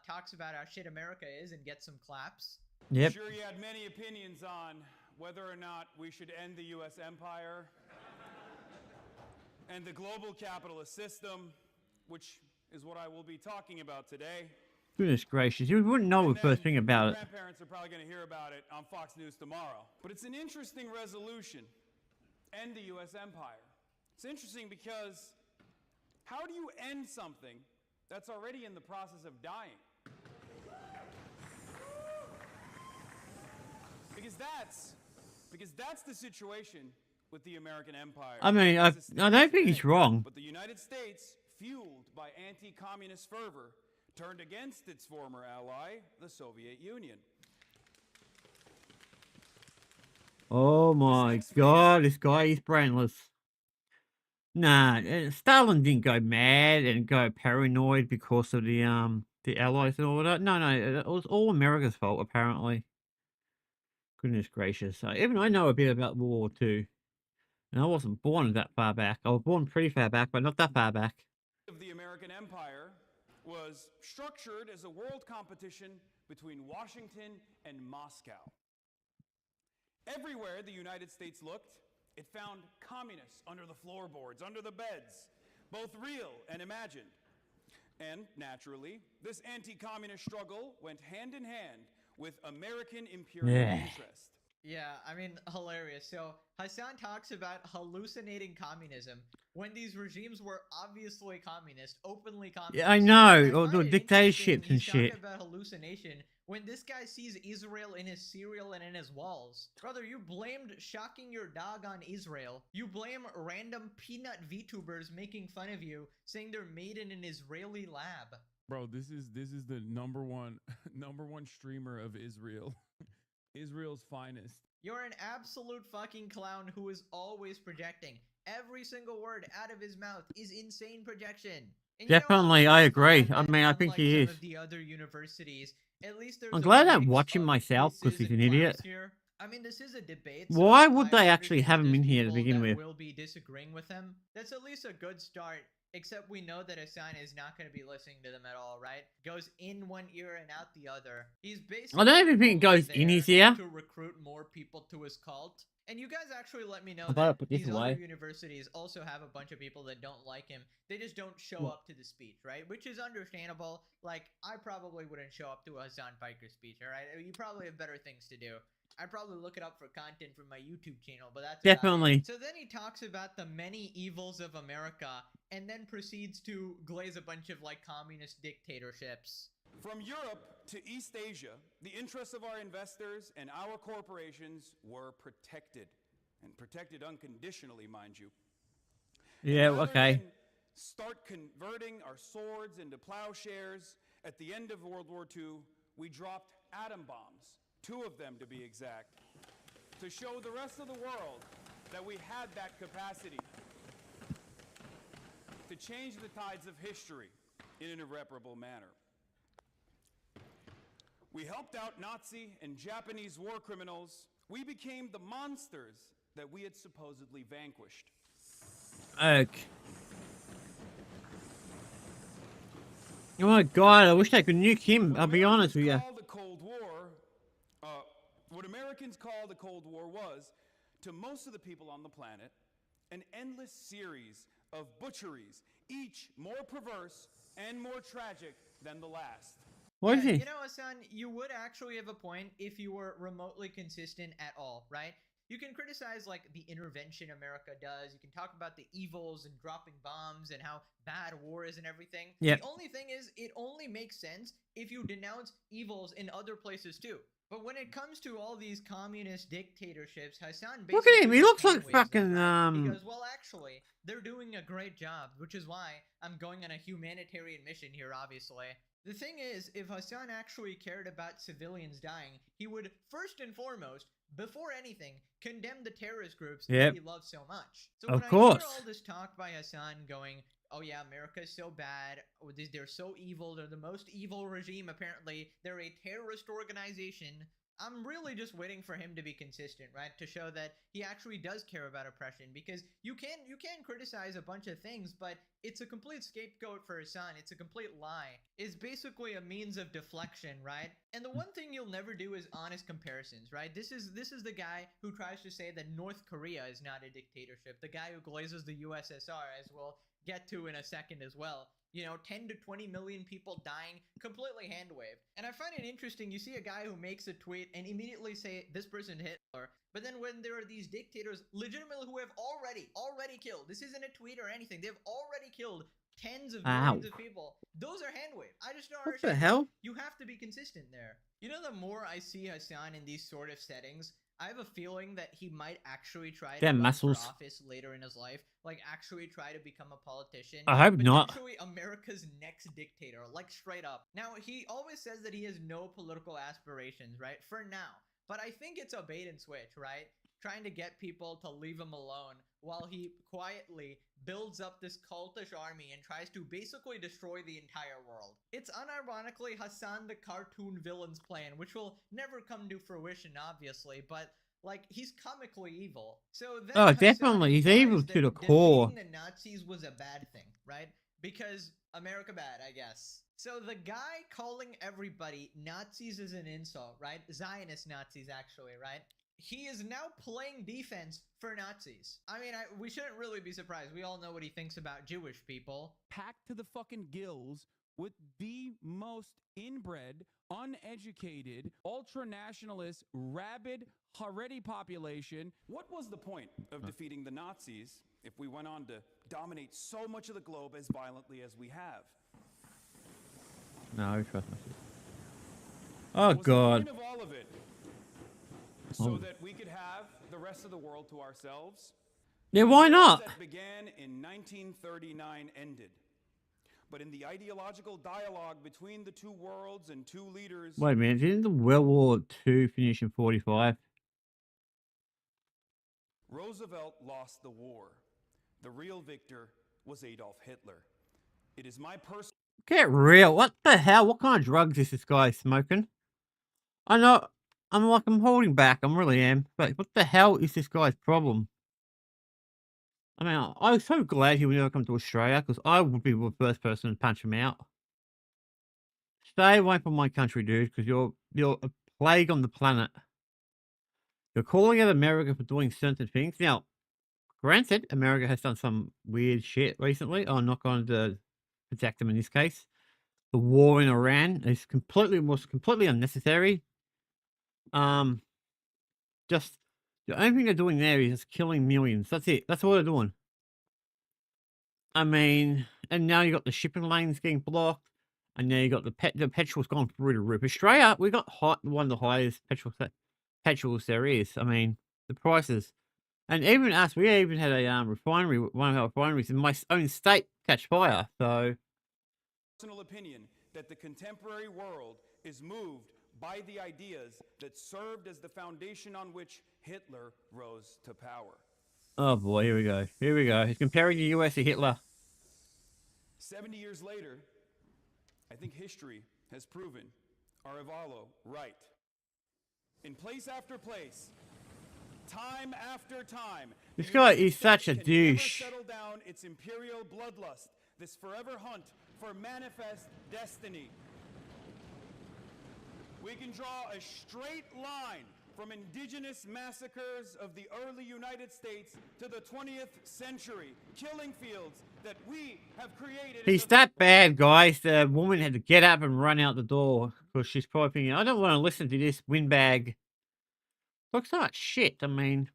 talks about how shit America is and gets some claps. Yep. Sure, you had many opinions on whether or not we should end the U.S. empire and the global capitalist system, which is what I will be talking about today. Goodness gracious, you wouldn't know the first thing about it. Grandparents are probably going to hear about it on Fox News tomorrow. But it's an interesting resolution. End the U.S. empire. It's interesting because how do you end something that's already in the process of dying? Because that's the situation with the American empire. I mean, I don't think he's wrong. But the United States, fueled by anti-communist fervor, turned against its former ally, the Soviet Union. Oh my god, this guy is brainless. Nah, Stalin didn't go mad and go paranoid because of the allies and all that. No, it was all America's fault, apparently. Goodness gracious. Even I know a bit about World War II. And I wasn't born that far back. I was born pretty far back, but not that far back. Of the American empire was structured as a world competition between Washington and Moscow. Everywhere the United States looked, it found communists under the floorboards, under the beds, both real and imagined. And naturally, this anti-communist struggle went hand in hand with American imperial interest. Yeah, I mean, hilarious. So Hassan talks about hallucinating communism when these regimes were obviously communist, openly communist. Yeah, I know, or the dictatorships and shit. Talking about hallucination when this guy sees Israel in his cereal and in his walls. Brother, you blamed shocking your dog on Israel. You blame random peanut VTubers making fun of you, saying they're made in an Israeli lab. Bro, this is the number one streamer of Israel. Israel's finest. You're an absolute fucking clown who is always projecting. Every single word out of his mouth is insane projection. And definitely, I agree. I mean, I think he is. Some of the other universities, at least there's I'm glad I watch him myself because he's an idiot. Here. I mean, this is a debate. Why would they actually have him in here to begin with? Will be disagreeing with him. That's at least a good start. Except we know that Hassan is not going to be listening to them at all, right? Goes in one ear and out the other. He's basically I don't even think it only goes in there his ear. to recruit more people to his cult. And you guys actually let me know How about I that put this these away? other universities also have a bunch of people that don't like him. They just don't show What? up to the speech, right? Which is understandable. Like, I probably wouldn't show up to a Hassan Piker speech, all right? You probably have better things to do. I'd probably look it up for content from my YouTube channel, but that's about it. Definitely. So then he talks about the many evils of America and then proceeds to glaze a bunch of like communist dictatorships. From Europe to East Asia, the interests of our investors and our corporations were protected, and protected unconditionally, mind you. Yeah, Rather okay. than start converting our swords into plowshares, at the end of World War II, we dropped atom bombs, 2 of them to be exact, to show the rest of the world that we had that capacity to change the tides of history in an irreparable manner. We helped out Nazi and Japanese war criminals. We became the monsters that we had supposedly vanquished. Okay. Oh my god, I wish I could nuke him, I'll be honest with you. The Cold War, what Americans call the Cold War was, to most of the people on the planet, an endless series of butcheries, each more perverse and more tragic than the last. What is he? You know, Hassan, you would actually have a point if you were remotely consistent at all, right? You can criticize like the intervention America does. You can talk about the evils and dropping bombs and how bad war is and everything. Yep. The only thing is, it only makes sense if you denounce evils in other places too. But when it comes to all these communist dictatorships, Hassan basically Look at him, he looks like hand waves them, fucking, right? He goes, well, actually, they're doing a great job, which is why I'm going on a humanitarian mission here, obviously. The thing is, if Hassan actually cared about civilians dying, he would first and foremost, before anything, condemn the terrorist groups Yep. that he loves so much. So Of when I course. hear all this talk by Hassan going, oh yeah, America is so bad, or they're so evil, they're the most evil regime apparently, they're a terrorist organization, I'm really just waiting for him to be consistent, right? To show that he actually does care about oppression, because you can criticize a bunch of things, but it's a complete scapegoat for Hassan. It's a complete lie. It's basically a means of deflection, right? And the one thing you'll never do is honest comparisons, right? This is the guy who tries to say that North Korea is not a dictatorship. The guy who glazes the USSR, as we'll get to in a second as well. You know, 10 to 20 million people dying, completely hand-waved. And I find it interesting, you see a guy who makes a tweet and immediately say, this person Hitler, but then when there are these dictators, legitimately who have already killed, this isn't a tweet or anything, they've already killed tens of millions of people, those are hand-waved. I just don't What the understand. hell? You have to be consistent there. You know, the more I see Hassan in these sort of settings, I have a feeling that he might actually try to Damn run muscles. for office later in his life, like actually try to become a politician. I hope not. Potentially America's next dictator, like straight up. Now, he always says that he has no political aspirations, right? For now. But I think it's a bait and switch, right? Trying to get people to leave him alone while he quietly builds up this cultish army and tries to basically destroy the entire world. It's unironically Hassan the cartoon villain's plan, which will never come to fruition, obviously, but like, he's comically evil. So then Oh, Hassan definitely. He's evil implies to the that core. defeating the Nazis was a bad thing, right? Because America bad, I guess. So the guy calling everybody Nazis is an insult, right? Zionist Nazis, actually, right? He is now playing defense for Nazis. I mean, we shouldn't really be surprised. We all know what he thinks about Jewish people. Packed to the fucking gills with the most inbred, uneducated, ultra-nationalist, rabid, Haredi population. What was the point of defeating the Nazis if we went on to dominate so much of the globe as violently as we have? No, trust me. Oh Was the god. point of all of it so Oh. that we could have the rest of the world to ourselves? Yeah, why The not? wars that began in 1939 ended. But in the ideological dialogue between the two worlds and two leaders, Wait a minute, didn't the World War II finish in 45? Roosevelt lost the war. The real victor was Adolf Hitler. It is my personal Get real. What the hell? What kind of drugs is this guy smoking? I know. I'm holding back. I really am. But what the hell is this guy's problem? I mean, I was so glad he would never come to Australia because I would be the first person to punch him out. Stay away from my country, dude, because you're a plague on the planet. You're calling out America for doing certain things. Now, granted, America has done some weird shit recently. I'm not going to protect them in this case. The war in Iran was completely unnecessary. Just the only thing they're doing there is just killing millions. That's it. That's all they're doing. I mean, and now you got the shipping lanes getting blocked, and now you got the petrol's gone through the roof. Australia, we got one of the highest petrols there is. I mean, the prices, and even us, we even had a refinery, one of our refineries in my own state catch fire. So, Personal opinion that the contemporary world is moved by the ideas that served as the foundation on which Hitler rose to power. oh boy, here we go. Here we go. He's comparing the US to Hitler. 70 years later, I think history has proven Arevalo right. In place after place, time after time, This the guy United is such States a can never douche. settle down its imperial bloodlust, this forever hunt for manifest destiny. We can draw a straight line from indigenous massacres of the early United States to the 20th century, killing fields that we have created. He's that bad, guys. The woman had to get up and run out the door because she's probably thinking, I don't want to listen to this windbag. Looks so much shit. I mean,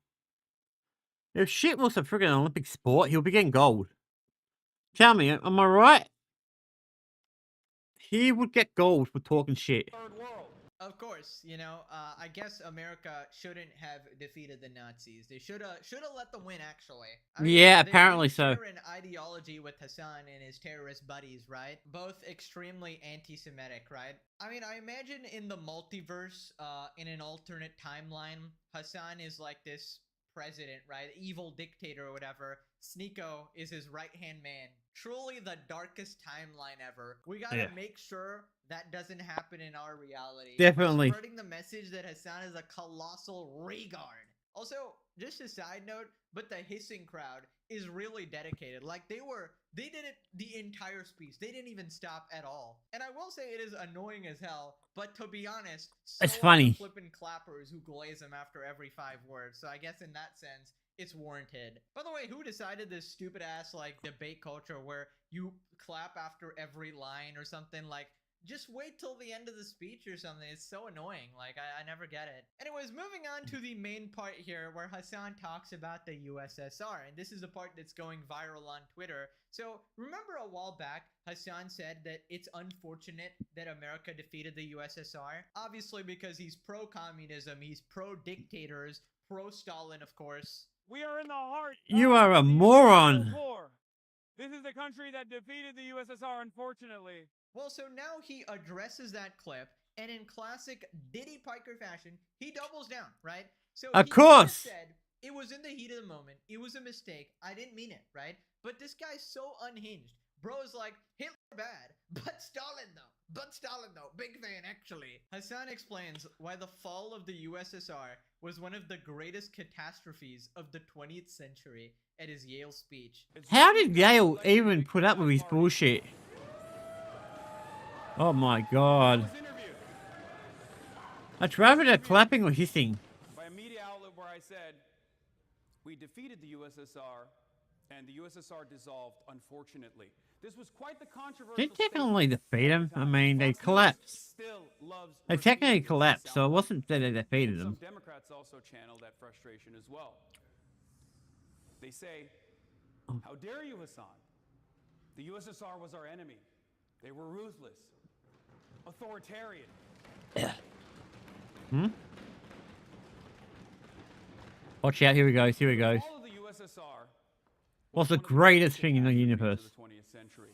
if shit was a friggin' Olympic sport, he'll be getting gold. Tell me, am I right? He would get gold for talking shit. Third world. Of course, you know, I guess America shouldn't have defeated the Nazis. They should have let them win. Actually, Yeah, they apparently so. share an ideology with Hassan and his terrorist buddies, right? Both extremely anti-Semitic, right? I mean, I imagine in the multiverse, in an alternate timeline, Hassan is like this president, right? Evil dictator or whatever. Sneeko is his right-hand man. Truly the darkest timeline ever. We gotta make sure that doesn't happen in our reality. Definitely. We're spreading the message that Hassan is a colossal regard. Also, just a side note, but the hissing crowd is really dedicated. Like they did it the entire speech. They didn't even stop at all. And I will say it is annoying as hell, but to be honest, so It's are funny. the flippin' clappers who glaze them after every 5 words. So I guess in that sense, it's warranted. By the way, who decided this stupid ass like debate culture where you clap after every line or something? Like, just wait till the end of the speech or something. It's so annoying. Like, I never get it. Anyways, moving on to the main part here where Hassan talks about the USSR. And this is the part that's going viral on Twitter. So, remember a while back, Hassan said that it's unfortunate that America defeated the USSR? Obviously because he's pro-communism, he's pro-dictators, pro-Stalin, of course. We are in the heart. You of are a the moron. Cold War. This is the country that defeated the USSR, unfortunately. Well, so now he addresses that clip, and in classic Diddy Piker fashion, he doubles down, right? So Of he course. said, it was in the heat of the moment. It was a mistake. I didn't mean it, right? But this guy's so unhinged. Bro is like, Hitler bad, but Stalin though. Big fan, actually. Hassan explains why the fall of the USSR was one of the greatest catastrophes of the 20th century at his Yale speech. How did Yale even put up with his bullshit? Oh my god. I'd rather they're clapping or hissing. By a media outlet where I said, we defeated the USSR and the USSR dissolved, unfortunately. This was quite the controversial They technically defeat him. I mean, they collapsed. They technically collapsed, so it wasn't that they defeated Some them. Democrats also channel that frustration as well. They say, how dare you, Hassan? The USSR was our enemy. They were ruthless, authoritarian. Watch out, here he goes, here he goes. All of the USSR What's the greatest thing in the universe? of the 20th century.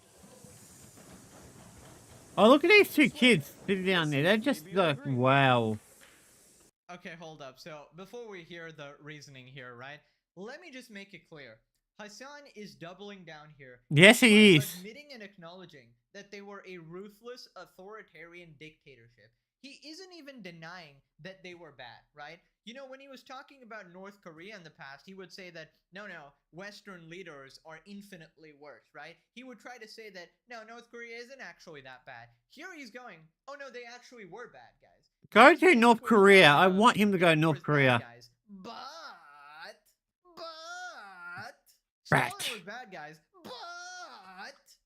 Oh, look at these two kids sitting down there. They're just like, wow. Okay, hold up. So before we hear the reasoning here, right? Let me just make it clear. Hassan is doubling down here. Yes, By he is. admitting and acknowledging that they were a ruthless authoritarian dictatorship. He isn't even denying that they were bad, right? You know, when he was talking about North Korea in the past, he would say that, no, Western leaders are infinitely worse, right? He would try to say that, no, North Korea isn't actually that bad. Here he's going, oh no, they actually were bad guys. Go He's to getting North to his Korea. point I of want him to go to they were North as bad Korea. guys. But Right. Stalin was bad guys, but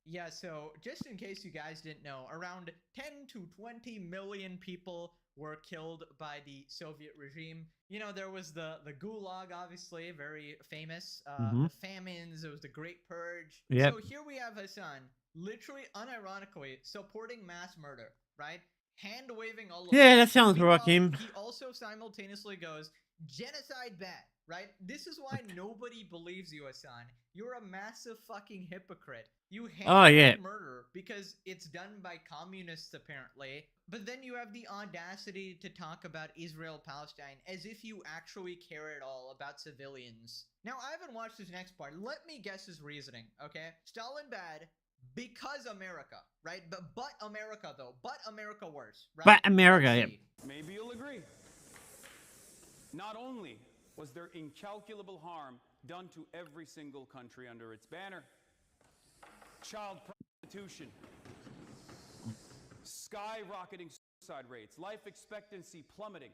yeah, so just in case you guys didn't know, around 10 to 20 million people were killed by the Soviet regime. You know, there was the Gulag, obviously, very famous. Mhm. The famines, it was the Great Purge. Yep. So here we have Hassan, literally, unironically, supporting mass murder, right? Hand waving all of Yeah, this. that sounds right, Meanwhile, Kim. He also simultaneously goes, genocide bad, right? This is why nobody believes you, Hassan. You're a massive fucking hypocrite. You Oh, yeah. murder because it's done by communists, apparently. But then you have the audacity to talk about Israel-Palestine as if you actually care at all about civilians. Now, I haven't watched this next part. Let me guess his reasoning, okay? Stalin bad because America, right? But America, though. But America worse, right? But America, Let's yep. see. Maybe you'll agree. Not only was there incalculable harm done to every single country under its banner, child prostitution, skyrocketing suicide rates, life expectancy plummeting.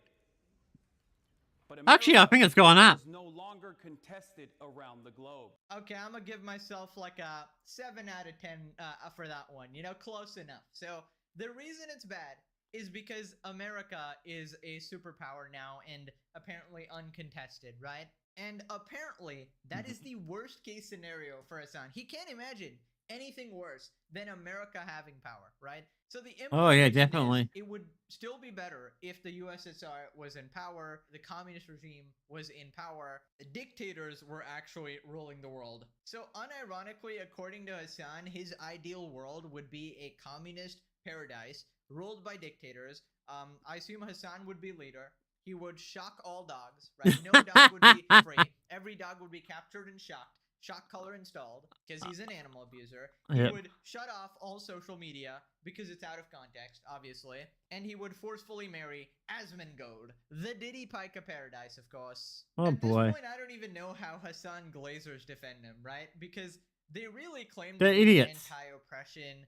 But Actually, I think it's gone up. is no longer contested around the globe. Okay, I'm gonna give myself like a 7 out of 10 for that one. You know, close enough. So the reason it's bad is because America is a superpower now and apparently uncontested, right? And apparently that is the worst case scenario for Hassan. He can't imagine anything worse than America having power, right? So the Oh, yeah, implication is definitely. it would still be better if the USSR was in power, the communist regime was in power, the dictators were actually ruling the world. So unironically, according to Hassan, his ideal world would be a communist paradise ruled by dictators. I assume Hassan would be leader. He would shock all dogs, right? No dog would be free. Every dog would be captured and shocked. Shock collar installed because he's an animal abuser. He Yep. would shut off all social media because it's out of context, obviously. And he would forcefully marry Asmongold, the Diddy Pike of Paradise, of course. Oh, At boy. this point, I don't even know how Hassan Glazers defend him, right? Because they really claim They're to be idiots. anti-oppression,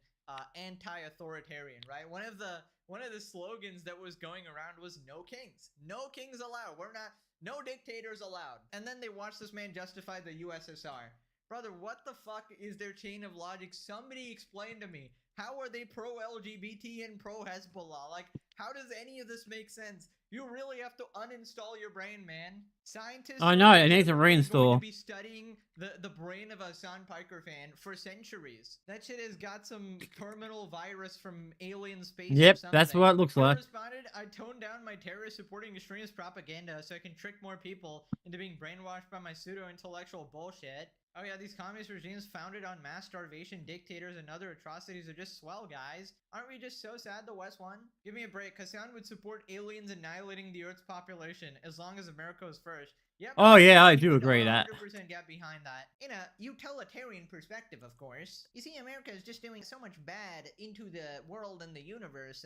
anti-authoritarian, right? One of the slogans that was going around was "No kings, no kings allowed. No dictators allowed." And then they watched this man justify the USSR. Brother, what the fuck is their chain of logic? Somebody explain to me. How are they pro-LGBT and pro-Hezbollah? Like, how does any of this make sense? You really have to uninstall your brain, man. Scientists I know, are it needs a literally going reinstall. to be studying the brain of a Hassan Piker fan for centuries. That shit has got some terminal virus from alien space. Yep, or that's something. what it looks He like. responded, I toned down my terrorist supporting extremist propaganda so I can trick more people into being brainwashed by my pseudo-intellectual bullshit. Oh yeah, these communist regimes founded on mass starvation, dictators, and other atrocities are just swell, guys. Aren't we just so sad the West won? Give me a break. Hassan would support aliens annihilating the Earth's population as long as America was first. Yep. Oh, yeah, I do would agree that. 100% get behind that. In a utilitarian perspective, of course. You see, America is just doing so much bad into the world and the universe.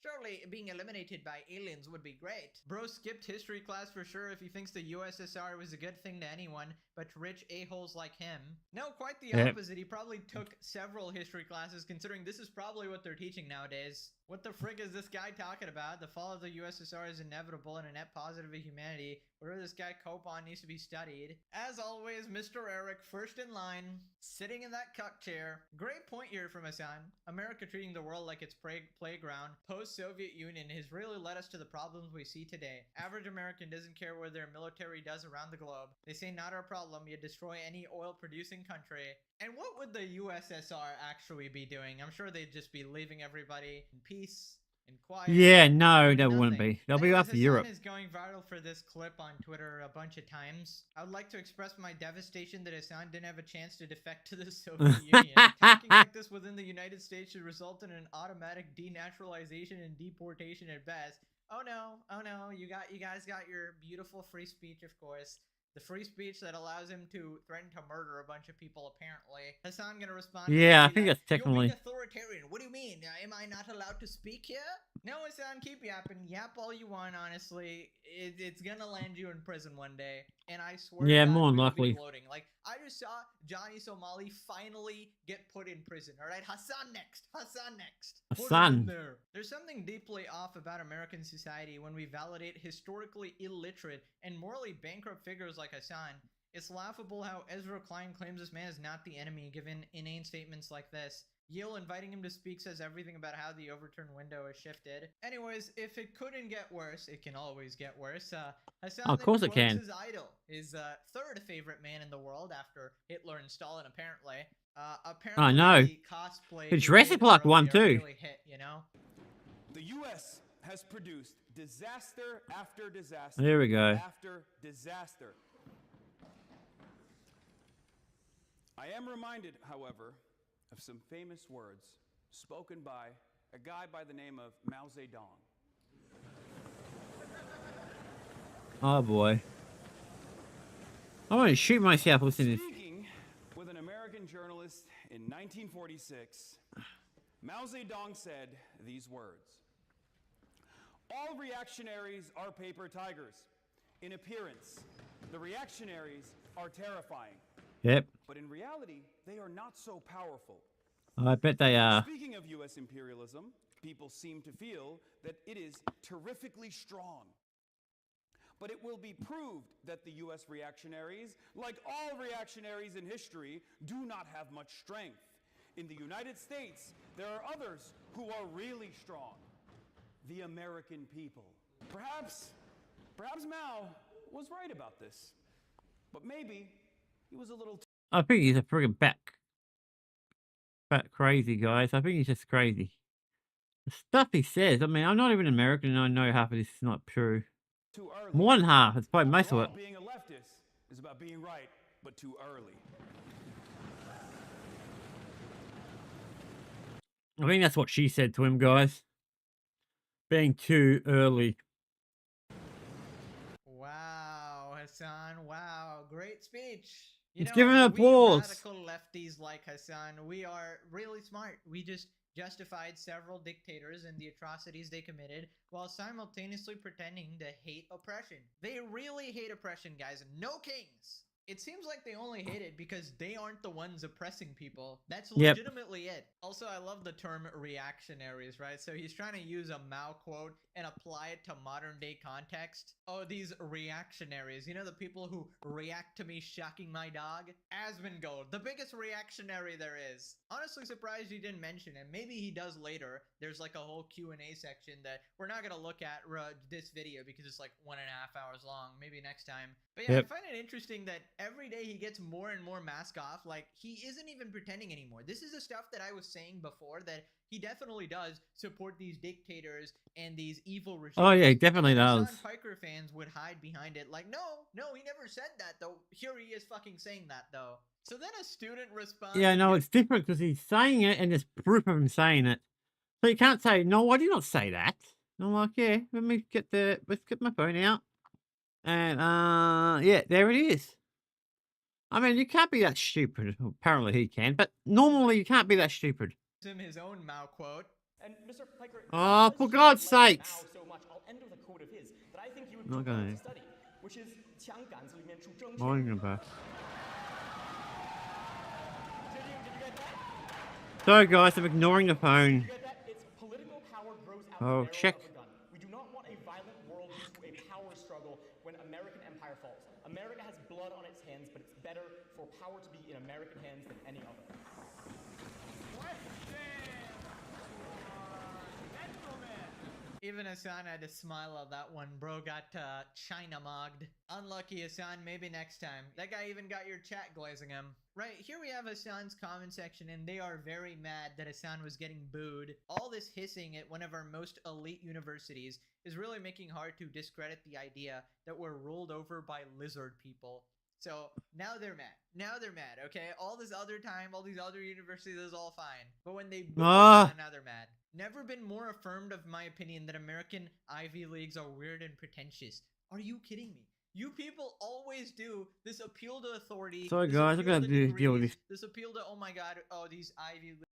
Surely being eliminated by aliens would be great. Bro skipped history class for sure if he thinks the USSR was a good thing to anyone, but to rich a-holes like him. No, quite the Yep. opposite. He probably took several history classes, considering this is probably what they're teaching nowadays. What the frig is this guy talking about? The fall of the USSR is inevitable and a net positive of humanity. Whatever this guy cope on needs to be studied. As always, Mr. Eric, first in line, sitting in that cuck chair. Great point here from Hassan. America treating the world like its playground. Post-Soviet Union has really led us to the problems we see today. Average American doesn't care what their military does around the globe. They say not our problem, you destroy any oil-producing country. And what would the USSR actually be doing? I'm sure they'd just be leaving everybody in peace and quiet. Yeah, no, doing they wouldn't nothing. be. They'll be Anyways, after Hassan Europe. is going viral for this clip on Twitter a bunch of times. I would like to express my devastation that Hassan didn't have a chance to defect to the Soviet Union. Talking like this within the United States should result in an automatic denaturalization and deportation at best. Oh no, you guys got your beautiful free speech, of course. The free speech that allows him to threaten to murder a bunch of people, apparently. Hassan gonna respond. Yeah, I be think like, that's technically. You're being authoritarian. What do you mean? Am I not allowed to speak here? No, Hassan, keep yapping. Yap all you want, honestly. It's gonna land you in prison one day. And I swear Yeah, to God, more than we'll be likely. gloating. Like, I just saw Johnny Somali finally get put in prison. All right, Hassan next. Hassan next. Put him in Hassan. there. There's something deeply off about American society when we validate historically illiterate and morally bankrupt figures like Hassan. It's laughable how Ezra Klein claims this man is not the enemy, given inane statements like this. Yale inviting him to speak says everything about how the overturned window has shifted. Anyways, if it couldn't get worse, it can always get worse. Hassan Oh, of course then it can. quotes his idol, his third favorite man in the world after Hitler and Stalin, apparently. Apparently, no. the cosplay The he Jurassic made Park one earlier too. really hit, you know? The U.S. has produced disaster after disaster. There we go. After disaster. I am reminded, however, of some famous words spoken by a guy by the name of Mao Zedong. Oh boy. I want to shoot myself listening to this. Speaking with an American journalist in 1946, Mao Zedong said these words: "All reactionaries are paper tigers. In appearance, the reactionaries are terrifying. Yep. But in reality, they are not so powerful. I bet they are. Speaking of U.S. imperialism, people seem to feel that it is terrifically strong. But it will be proved that the U.S. reactionaries, like all reactionaries in history, do not have much strength. In the United States, there are others who are really strong. The American people. Perhaps Mao was right about this. But maybe he was a little too..." I think he's a friggin' bat crazy, guys. I think he's just crazy. The stuff he says. I mean, I'm not even American, and I know half of this is not true. Too early. More than half. It's probably most After of all, it. being a leftist is about being right, but too early. I think that's what she said to him, guys. Being too early. Wow, Hassan. Wow, great speech. It's giving an applause. We radical lefties like Hassan, we are really smart. We just justified several dictators and the atrocities they committed while simultaneously pretending to hate oppression. They really hate oppression, guys. No kings. It seems like they only hate it because they aren't the ones oppressing people. That's Yep. legitimately it. Also, I love the term reactionaries, right? So he's trying to use a Mao quote and apply it to modern day context. Oh, these reactionaries. You know, the people who react to me shocking my dog? Asmongold, the biggest reactionary there is. Honestly surprised he didn't mention him. Maybe he does later. There's like a whole Q&A section that we're not going to look at this video because it's like 1.5 hours long. Maybe next time. But yeah, Yep. I find it interesting that every day he gets more and more mask off. Like, he isn't even pretending anymore. This is the stuff that I was saying before, that he definitely does support these dictators and these evil regimes. Oh, yeah, he definitely And does. Hassan Piker fans would hide behind it like, no, he never said that, though. Here he is fucking saying that, though. So then a student responds. Yeah, no, it's different because he's saying it and there's proof of him saying it. So you can't say, no, I did not say that. And I'm like, yeah, let's get my phone out. And, yeah, there it is. I mean, you can't be that stupid. Apparently he can, but normally you can't be that stupid. Him his own Mao quote. And Mr. Piker, Oh, because for you God's like Mao sakes. so much, I'll end with a quote of his that I think you would Not do well gonna. to study, which is 枪杆子里面出政 Morning 权. about. Did you get that? Sorry, guys, I'm ignoring the phone. Did you get that? It's political power grows out Oh, of the barrel check. of a gun. We do not want a violent world used to a power struggle when American empire falls. America has blood on its hands, but it's better for power to be in American hands than any other. Even Hassan had to smile at that one. Bro got China mogged. Unlucky, Hassan. Maybe next time. That guy even got your chat glazing him. Right, here we have Hassan's comment section, and they are very mad that Hassan was getting booed. All this hissing at one of our most elite universities is really making hard to discredit the idea that we're ruled over by lizard people. So now they're mad. Now they're mad, okay? All this other time, all these other universities is all fine. But when they boo Hassan, now they're mad. Never been more affirmed of my opinion that American Ivy Leagues are weird and pretentious. Are you kidding me? You people always do this appeal to authority. Sorry, this guys, I'm appeal gonna to deal with degrees, this. This appeal to, oh my god, oh, these Ivy League.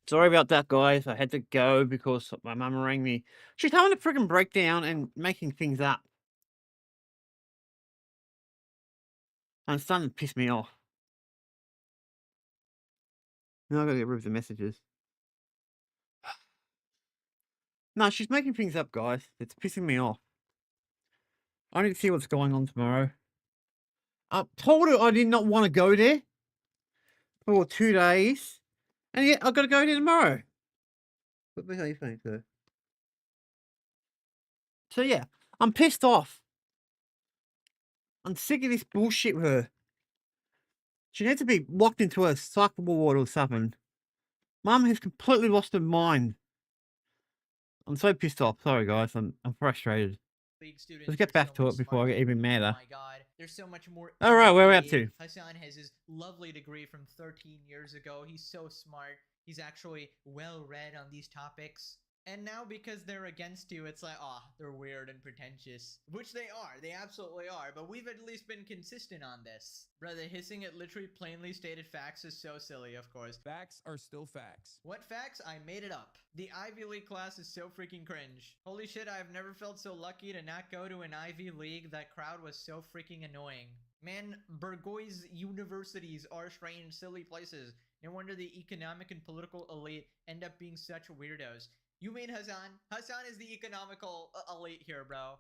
Sorry about that, guys. I had to go because my mum rang me. She's having a freaking breakdown and making things up. And it's starting to piss me off. Now I gotta get rid of the messages. No, she's making things up, guys. It's pissing me off. I need to see what's going on tomorrow. I told her I did not want to go there for 2 days. And yet I've got to go there tomorrow. What the hell are you saying, sir? So yeah, I'm pissed off. I'm sick of this bullshit with her. She needs to be locked into a cycle ward or something. Mum has completely lost her mind. I'm so pissed off. Sorry, guys. I'm frustrated. League students Let's get are back so to much it before I get smarter even than me. madder. Oh my god, there's so much more. All right, where are we up energy. to? Hassan has his lovely degree from 13 years ago. He's so smart. He's actually well read on these topics. And now because they're against you, it's like, oh, they're weird and pretentious. Which they are. They absolutely are. But we've at least been consistent on this. Brother, hissing at literally plainly stated facts is so silly, of course. Facts are still facts. What facts? I made it up. The Ivy League class is so freaking cringe. Holy shit, I've never felt so lucky to not go to an Ivy League. That crowd was so freaking annoying. Man, Burgoy's universities are strange, silly places. No wonder the economic and political elite end up being such weirdos. You mean Hassan? Hassan is the economical elite here, bro.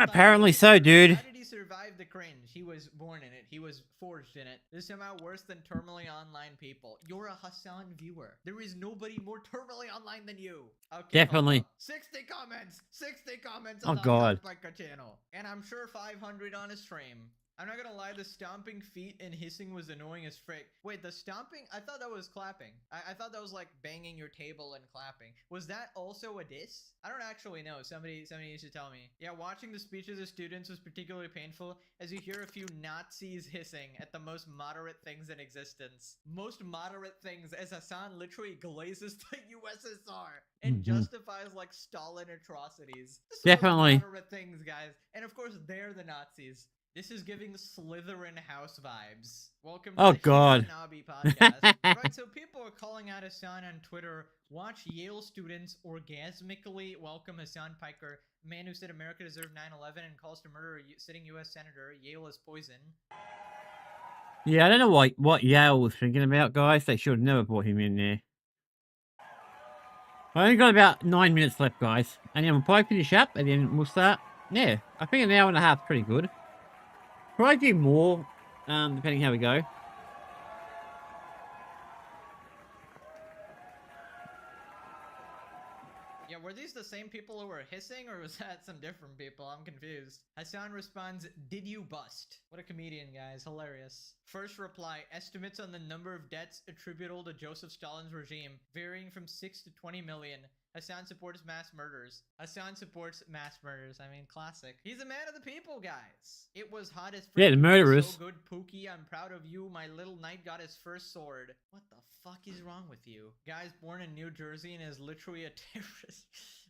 Apparently so, dude. How did he survive the cringe? He was born in it. He was forged in it. This is somehow worse than terminally online people. You're a Hassan viewer. There is nobody more terminally online than you. Okay, Definitely. 60 comments. 60 comments Oh, on the God. Pika channel. And I'm sure 500 on his stream. I'm not gonna lie, the stomping feet and hissing was annoying as frick. Wait, the stomping? I thought that was clapping. I thought that was like banging your table and clapping. Was that also a diss? I don't actually know. Somebody needs to tell me. Yeah, watching the speeches of students was particularly painful as you hear a few Nazis hissing at the most moderate things in existence. Most moderate things as Hassan literally glazes the USSR and justifies like Stalin atrocities. This is the most Definitely. moderate things, guys. And of course, they're the Nazis. This is giving Slytherin house vibes. Welcome to Oh, the God. Nabi podcast. Right, so people are calling out Hassan on Twitter. Watch Yale students orgasmically welcome Hassan Piker, man who said America deserved 9/11 and calls to murder a sitting U.S. senator. Yale is poison. Yeah, I don't know what Yale was thinking about, guys. They should have never brought him in there. I only got about 9 minutes left, guys. And then we'll probably finish up, and then we'll start. Yeah, I think an hour and a half is pretty good. Probably do more, depending how we go. Yeah, were these the same people who were hissing, or was that some different people? I'm confused. Hassan responds, "Did you bust?" What a comedian, guys. Hilarious. First reply, estimates on the number of deaths attributable to Joseph Stalin's regime, varying from 6 to 20 million. Hassan supports mass murders. Hassan supports mass murders. I mean, classic. He's a man of the people, guys. It was hot as Yeah, the freaking murderers. So good, Pookie. I'm proud of you. My little knight got his first sword. What the fuck is wrong with you? Guy's born in New Jersey and is literally a terrorist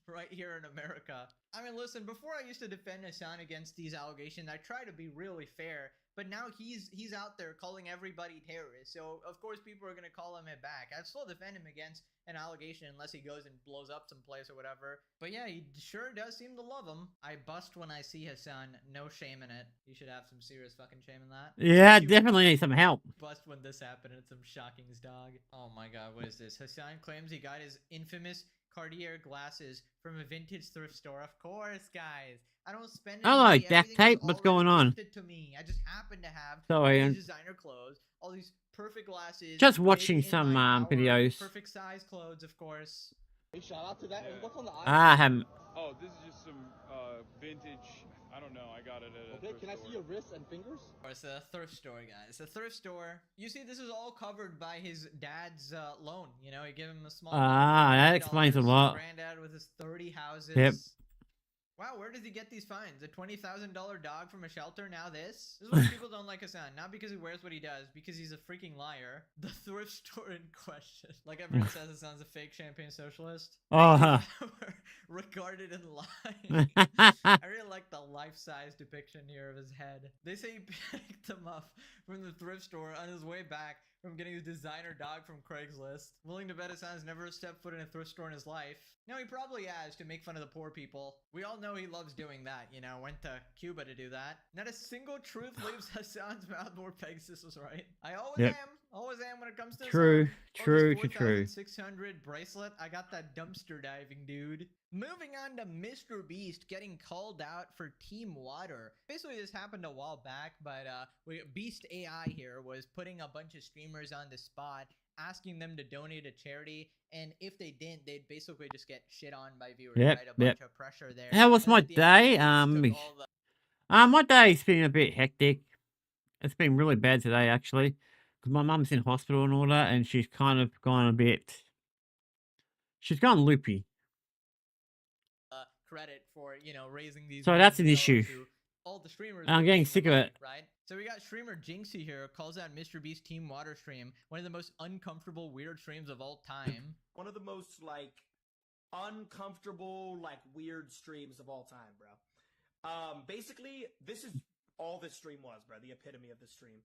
right here in America. I mean, listen, before I used to defend Hassan against these allegations, I try to be really fair. But now he's out there calling everybody terrorists. So, of course, people are going to call him it back. I'd still defend him against an allegation unless he goes and blows up some place or whatever. But yeah, he sure does seem to love him. I bust when I see Hassan. No shame in it. You should have some serious fucking shame in that. Yeah, You definitely need some help. bust when this happened and some shockings, dog. Oh my god, what is this? Hassan claims he got his infamous Cartier glasses from a vintage thrift store. Of course, guys. I don't spend any Hello, money. duct Everything is tape. What's already going on? gifted to me. I just happen to have Sorry, all I'm these designer clothes, all these perfect glasses. just made watching in some my hour, videos. Perfect size clothes, of course. Hey, shout out to that. Yeah. What's on the I haven't. Oh, this is just some vintage. I don't know. I got it at a Okay, thrift can I store. see your wrists and fingers? It's a thrift store, guys. A thrift store. You see, this is all covered by his dad's loan. You know, he gave him a small. Ah, that $50. explains a lot. Granddad with his 30 houses. Yep. Wow, where does he get these finds? A $20,000 dog from a shelter? Now this? This is why people don't like Hassan. Not because he wears what he does, because he's a freaking liar. The thrift store in question. Like everyone says, Hassan's a fake champagne socialist. Oh, Regarded and lying. I really like the life-size depiction here of his head. They say he picked him up from the thrift store on his way back from getting his designer dog from Craigslist. Willing to bet Hassan has never stepped foot in a thrift store in his life. No, he probably has, to make fun of the poor people. We all know he loves doing that, you know, went to Cuba to do that. Not a single truth leaves Hassan's mouth more Pegasus was right. I always am when it comes to true, Hassan. Oh, true, this true, true. 4,600 bracelet. I got that dumpster diving, dude. Moving on to Mr. Beast getting called out for Team Water. Basically, this happened a while back, but Beast AI here was putting a bunch of streamers on the spot, asking them to donate to charity, and if they didn't, they'd basically just get shit on by viewers, Yep, right? A bunch of pressure there. How was And my at the end, day? Beast took all the My day's been a bit hectic. It's been really bad today, actually, because my mum's in hospital and all that, and she's kind of gone a bit. She's gone loopy. credit for, you know, raising these. So that's an millions of issue. dollars to all the streamers. I'm who getting gave the sick of money, it. right? So we got streamer Jinxie here, calls out Mr. Beast Team Water stream, one of the most uncomfortable, weird streams of all time. One of the most, like, uncomfortable, like, weird streams of all time, bro. Basically, this is all this stream was, bro. The epitome of the stream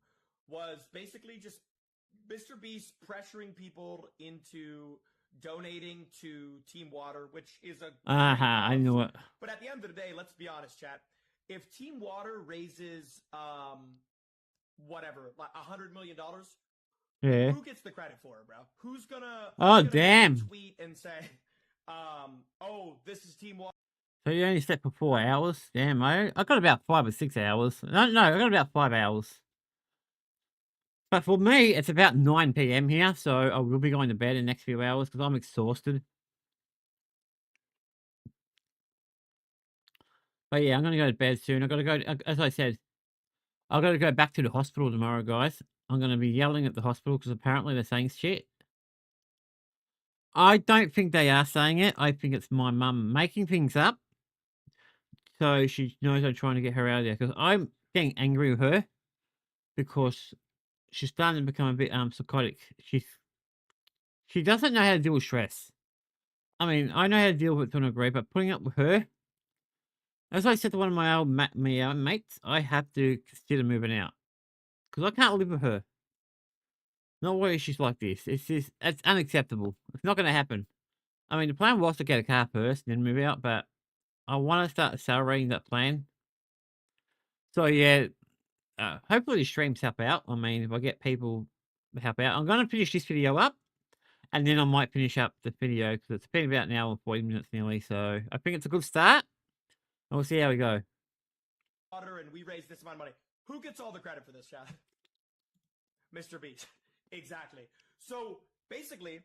was basically just Mr. Beast pressuring people into donating to Team Water, which is a... I knew it. But at the end of the day, let's be honest, chat. If Team Water raises, whatever, like $100 million, Yeah. who gets the credit for it, bro? Who's gonna damn. tweet and say, oh, this is Team Water? So you only slept for 4 hours? Damn, I got about 5 or 6 hours. No, I got about 5 hours. But for me, it's about 9 p.m. here, so I will be going to bed in the next few hours because I'm exhausted. But yeah, I'm going to go to bed soon. I've got to go, as I said, I've got to go back to the hospital tomorrow, guys. I'm going to be yelling at the hospital because apparently they're saying shit. I don't think they are saying it. I think it's my mum making things up. So she knows I'm trying to get her out of there because I'm getting angry with her because she's starting to become a bit psychotic. She doesn't know how to deal with stress. I mean, I know how to deal with it to a degree, but putting up with her, as I said to one of my old mates, I have to consider moving out because I can't live with her. No way she's like this. It's unacceptable. It's not going to happen. I mean, the plan was to get a car first and then move out, but I want to start accelerating that plan. So yeah, hopefully the streams help out. I mean, if I get people to help out, I'm going to finish this video up, and then I might finish up the video because it's been about an hour and 40 minutes nearly. So I think it's a good start. And we'll see how we go. And we raised this amount of money. Who gets all the credit for this, chat? Mr. Beast. Exactly. So basically,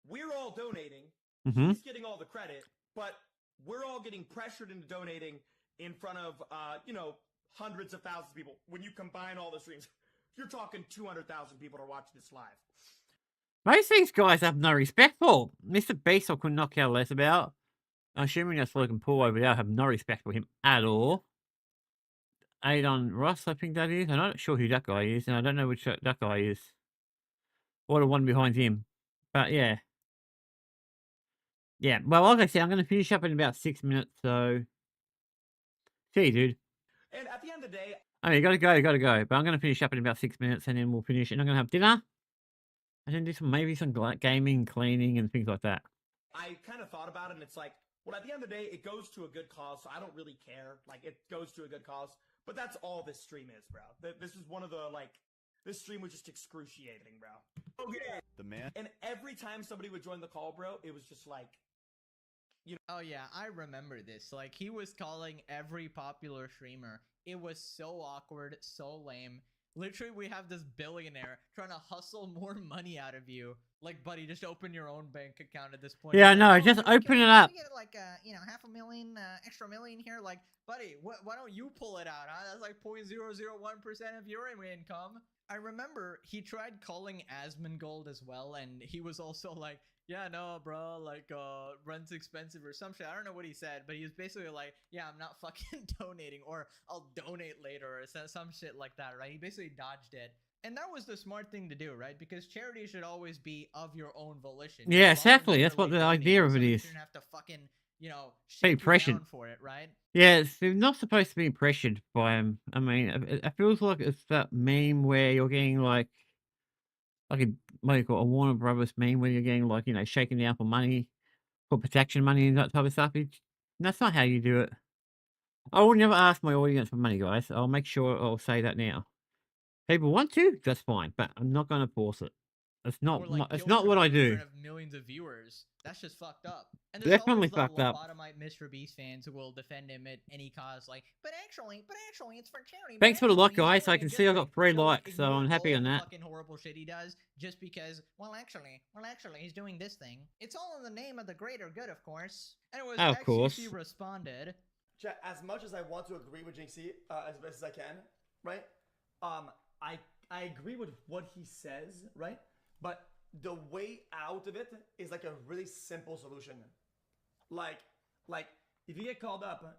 we're all donating. He's getting all the credit, but we're all getting pressured into donating in front of, hundreds of thousands of people. When you combine all the streams, you're talking 200,000 people are watching this live. Most of these guys have no respect for Mr. Beast. I could not care less about. Assuming that's Logan Paul over there, I have no respect for him at all. Adon Ross, I think that is. I'm not sure who that guy is, and I don't know which that guy is. Or the one behind him. But yeah. Yeah, well, like I said, I'm going to finish up in about 6 minutes, so... See you, dude. And at the end of the day... I mean, gotta go. But I'm going to finish up in about 6 minutes, and then we'll finish, and I'm going to have dinner. And then do maybe some gaming, cleaning, and things like that. I kind of thought about it, and it's like, well, at the end of the day, it goes to a good cause, so I don't really care. Like, it goes to a good cause. But that's all this stream is, bro. This is one of the, like... This stream was just excruciating, bro. Okay. The man. And every time somebody would join the call, bro, it was just like... Oh yeah, I remember this. Like, he was calling every popular streamer. It was so awkward, so lame. Literally, we have this billionaire trying to hustle more money out of you. Like, buddy, just open your own bank account at this point. Yeah, no, just open it up. Get like, $500,000, extra million here. Like, buddy, why don't you pull it out, huh? That's like 0.001% of your income. I remember he tried calling Asmongold as well, and he was also like, yeah, no, bro, like, rent's expensive or some shit. I don't know what he said, but he was basically like, yeah, I'm not fucking donating, or I'll donate later, or some shit like that, right? He basically dodged it. And that was the smart thing to do, right? Because charity should always be of your own volition. Yeah, exactly. That's what the idea of it is. You shouldn't have to fucking, Be shake you pressured down for it, right? Yeah, they're not supposed to be pressured by him. I mean, it feels like it's that meme where you're getting like what do you call it, a Warner Brothers meme where you're getting like, shaken down for money, for protection money and that type of stuff. That's not how you do it. I will never ask my audience for money, guys. I'll make sure I'll say that now. People want to, that's fine, but I'm not going to force it. It's not. Or, like, It's guilt not what I trip in do. front of millions of viewers. That's just fucked up. And there's Definitely always fucked the up. lobotomite Mr. Beast fans who will defend him at any cost. Like, but actually, it's for charity. but Thanks for the like, actually, guys. I and can just, see I like, got 3 ignore likes, so I'm happy all on the that. fucking horrible shit he does just because. Well, actually, he's doing this thing. It's all in the name of the greater good, of course. Anyways, Oh, of course. XQC responded. Chat, as much as I want to agree with Jinxie as best as I can, right? I agree with what he says, right? But the way out of it is like a really simple solution. Like if you get called up,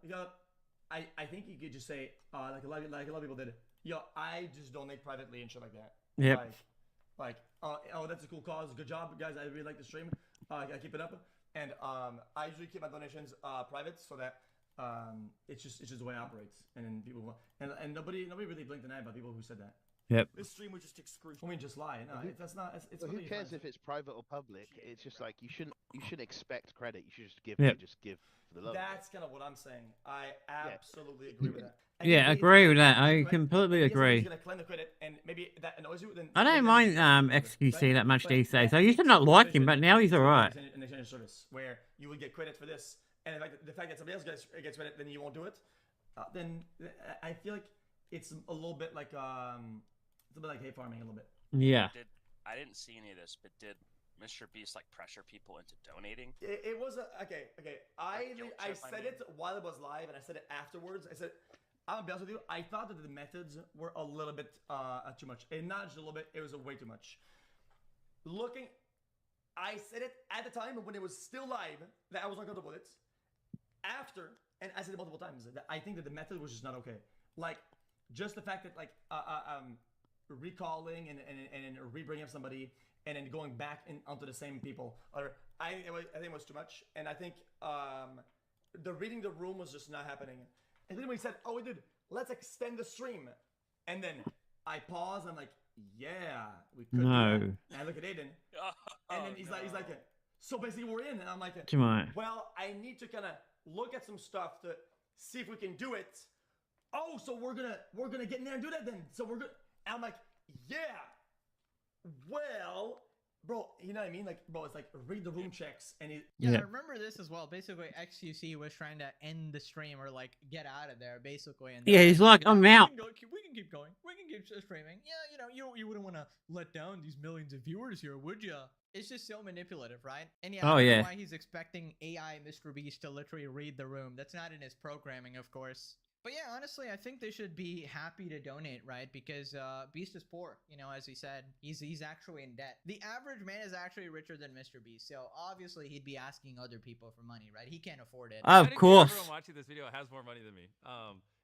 I think you could just say like a lot of people did. yo, I just donate privately and shit like that. Yep. Oh, that's a cool cause. Good job, guys. I really like the stream. I keep it up. And I usually keep my donations private so that it's just the way it operates. And then people and nobody really blinked an eye about people who said that. Yep. This stream was just excruciating. I mean, just lie. No, that's not. It's Well, who completely cares fine. if it's private or public? It's just like you shouldn't expect credit. You should just give. Yep. Just give for the love. of it. That's kind of what I'm saying. I absolutely agree with that. Yeah, if agree with somebody that. claims I credit, completely if somebody's agree. gonna claim the credit, and maybe that annoys you, then I don't mind XQC that much But these days. that I used to makes not the like him, provision but now he's to alright. an exchange service where you would get credit for this, and the fact that somebody else gets credit, then you won't do it. Then I feel like it's a little bit like it's a bit like hate farming a little bit. Yeah. I didn't see any of this, but did Mr. Beast like pressure people into donating? It was okay. I guilt I trip, I said mean. it while it was live, and I said it afterwards. I said, I'll be honest with you. I thought that the methods were a little bit too much, and not just a little bit. It was way too much. I said it at the time when it was still live that I was uncomfortable with it. After, and I said it multiple times, that I think that the method was just not okay. Like, just the fact that recalling and re-bringing up somebody and then going back onto the same people, I think it was too much. And I think the reading the room was just not happening. And then we said, "Oh, dude, let's extend the stream," and then I paused. I'm like, "Yeah, we could." No. Do that. And I look at Aiden, and then he's like, "So basically, we're in." And I'm like, Come on. "Well, I need to kind of look at some stuff to see if we can do it." Oh, so we're gonna get in there and do that then. So we're good. And I'm like, "Yeah." Well, bro, you know what I mean? Like, bro, it's like read the room checks, and Yeah, I remember this as well. Basically, XQC was trying to end the stream or like get out of there, basically. And Yeah, he's like, I'm out. We can keep going. We can keep streaming. Yeah, you wouldn't want to let down these millions of viewers here, would you? It's just so manipulative, right? And yeah, I don't know why he's expecting AI Mr. Beast to literally read the room. That's not in his programming, of course. But yeah, honestly, I think they should be happy to donate, right? Because Beast is poor, as he said. He's actually in debt. The average man is actually richer than Mr. Beast, so obviously he'd be asking other people for money, right? He can't afford it. Of course. Everyone watching this video has more money than me,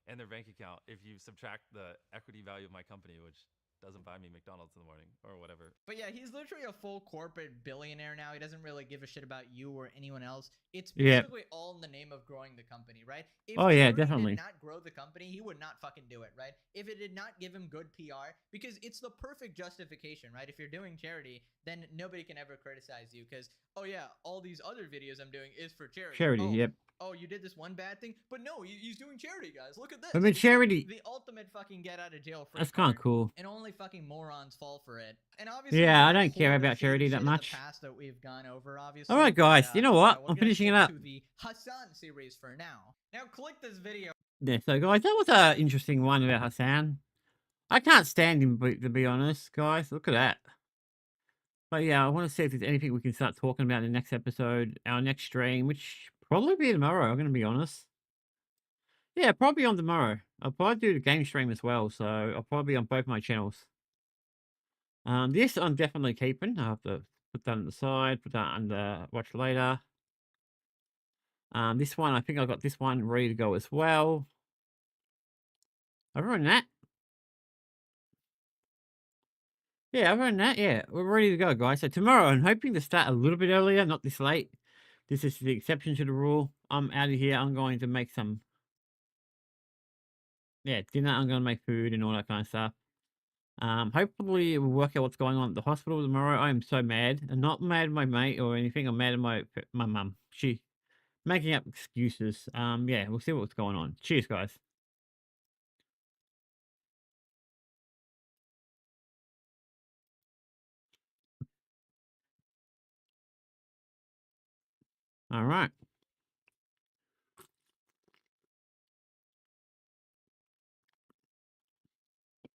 and their bank account. If you subtract the equity value of my company, which doesn't buy me McDonald's in the morning or whatever. But yeah, he's literally a full corporate billionaire now. He doesn't really give a shit about you or anyone else. It's basically all in the name of growing the company, right? If definitely. did not grow the company, he would not fucking do it, right? If it did not give him good PR, because it's the perfect justification, right? If you're doing charity, then nobody can ever criticize you because, oh yeah, all these other videos I'm doing is for charity. Yep. Oh, you did this one bad thing, but no, he's doing charity, guys. Look at this. I mean, charity. The ultimate fucking get out of jail free That's kind of card, cool. and only fucking morons fall for it. And obviously, Yeah, I there's don't care horror about charity shit that in the much. past that we've gone over, obviously. All right, guys. You know what? we're I'm gonna finishing it get up. to the Hassan series for now. Now, click this video. Yeah, so guys, that was an interesting one about Hassan. I can't stand him, to be honest, guys. Look at that. But yeah, I want to see if there's anything we can start talking about in the next episode, our next stream, which probably be tomorrow, I'm going to be honest. Yeah, probably on tomorrow. I'll probably do the game stream as well, so I'll probably be on both my channels. This I'm definitely keeping. I have to put that on the side, put that under watch later. This one, I think I got this one ready to go as well. Other than that, yeah, we're ready to go, guys. So tomorrow, I'm hoping to start a little bit earlier, not this late. This is the exception to the rule. I'm out of here. I'm going to make some, dinner. I'm going to make food and all that kind of stuff. Hopefully we'll work out what's going on at the hospital tomorrow. I am so mad. I'm not mad at my mate or anything. I'm mad at my mum. She making up excuses. Yeah, we'll see what's going on. Cheers, guys. All right.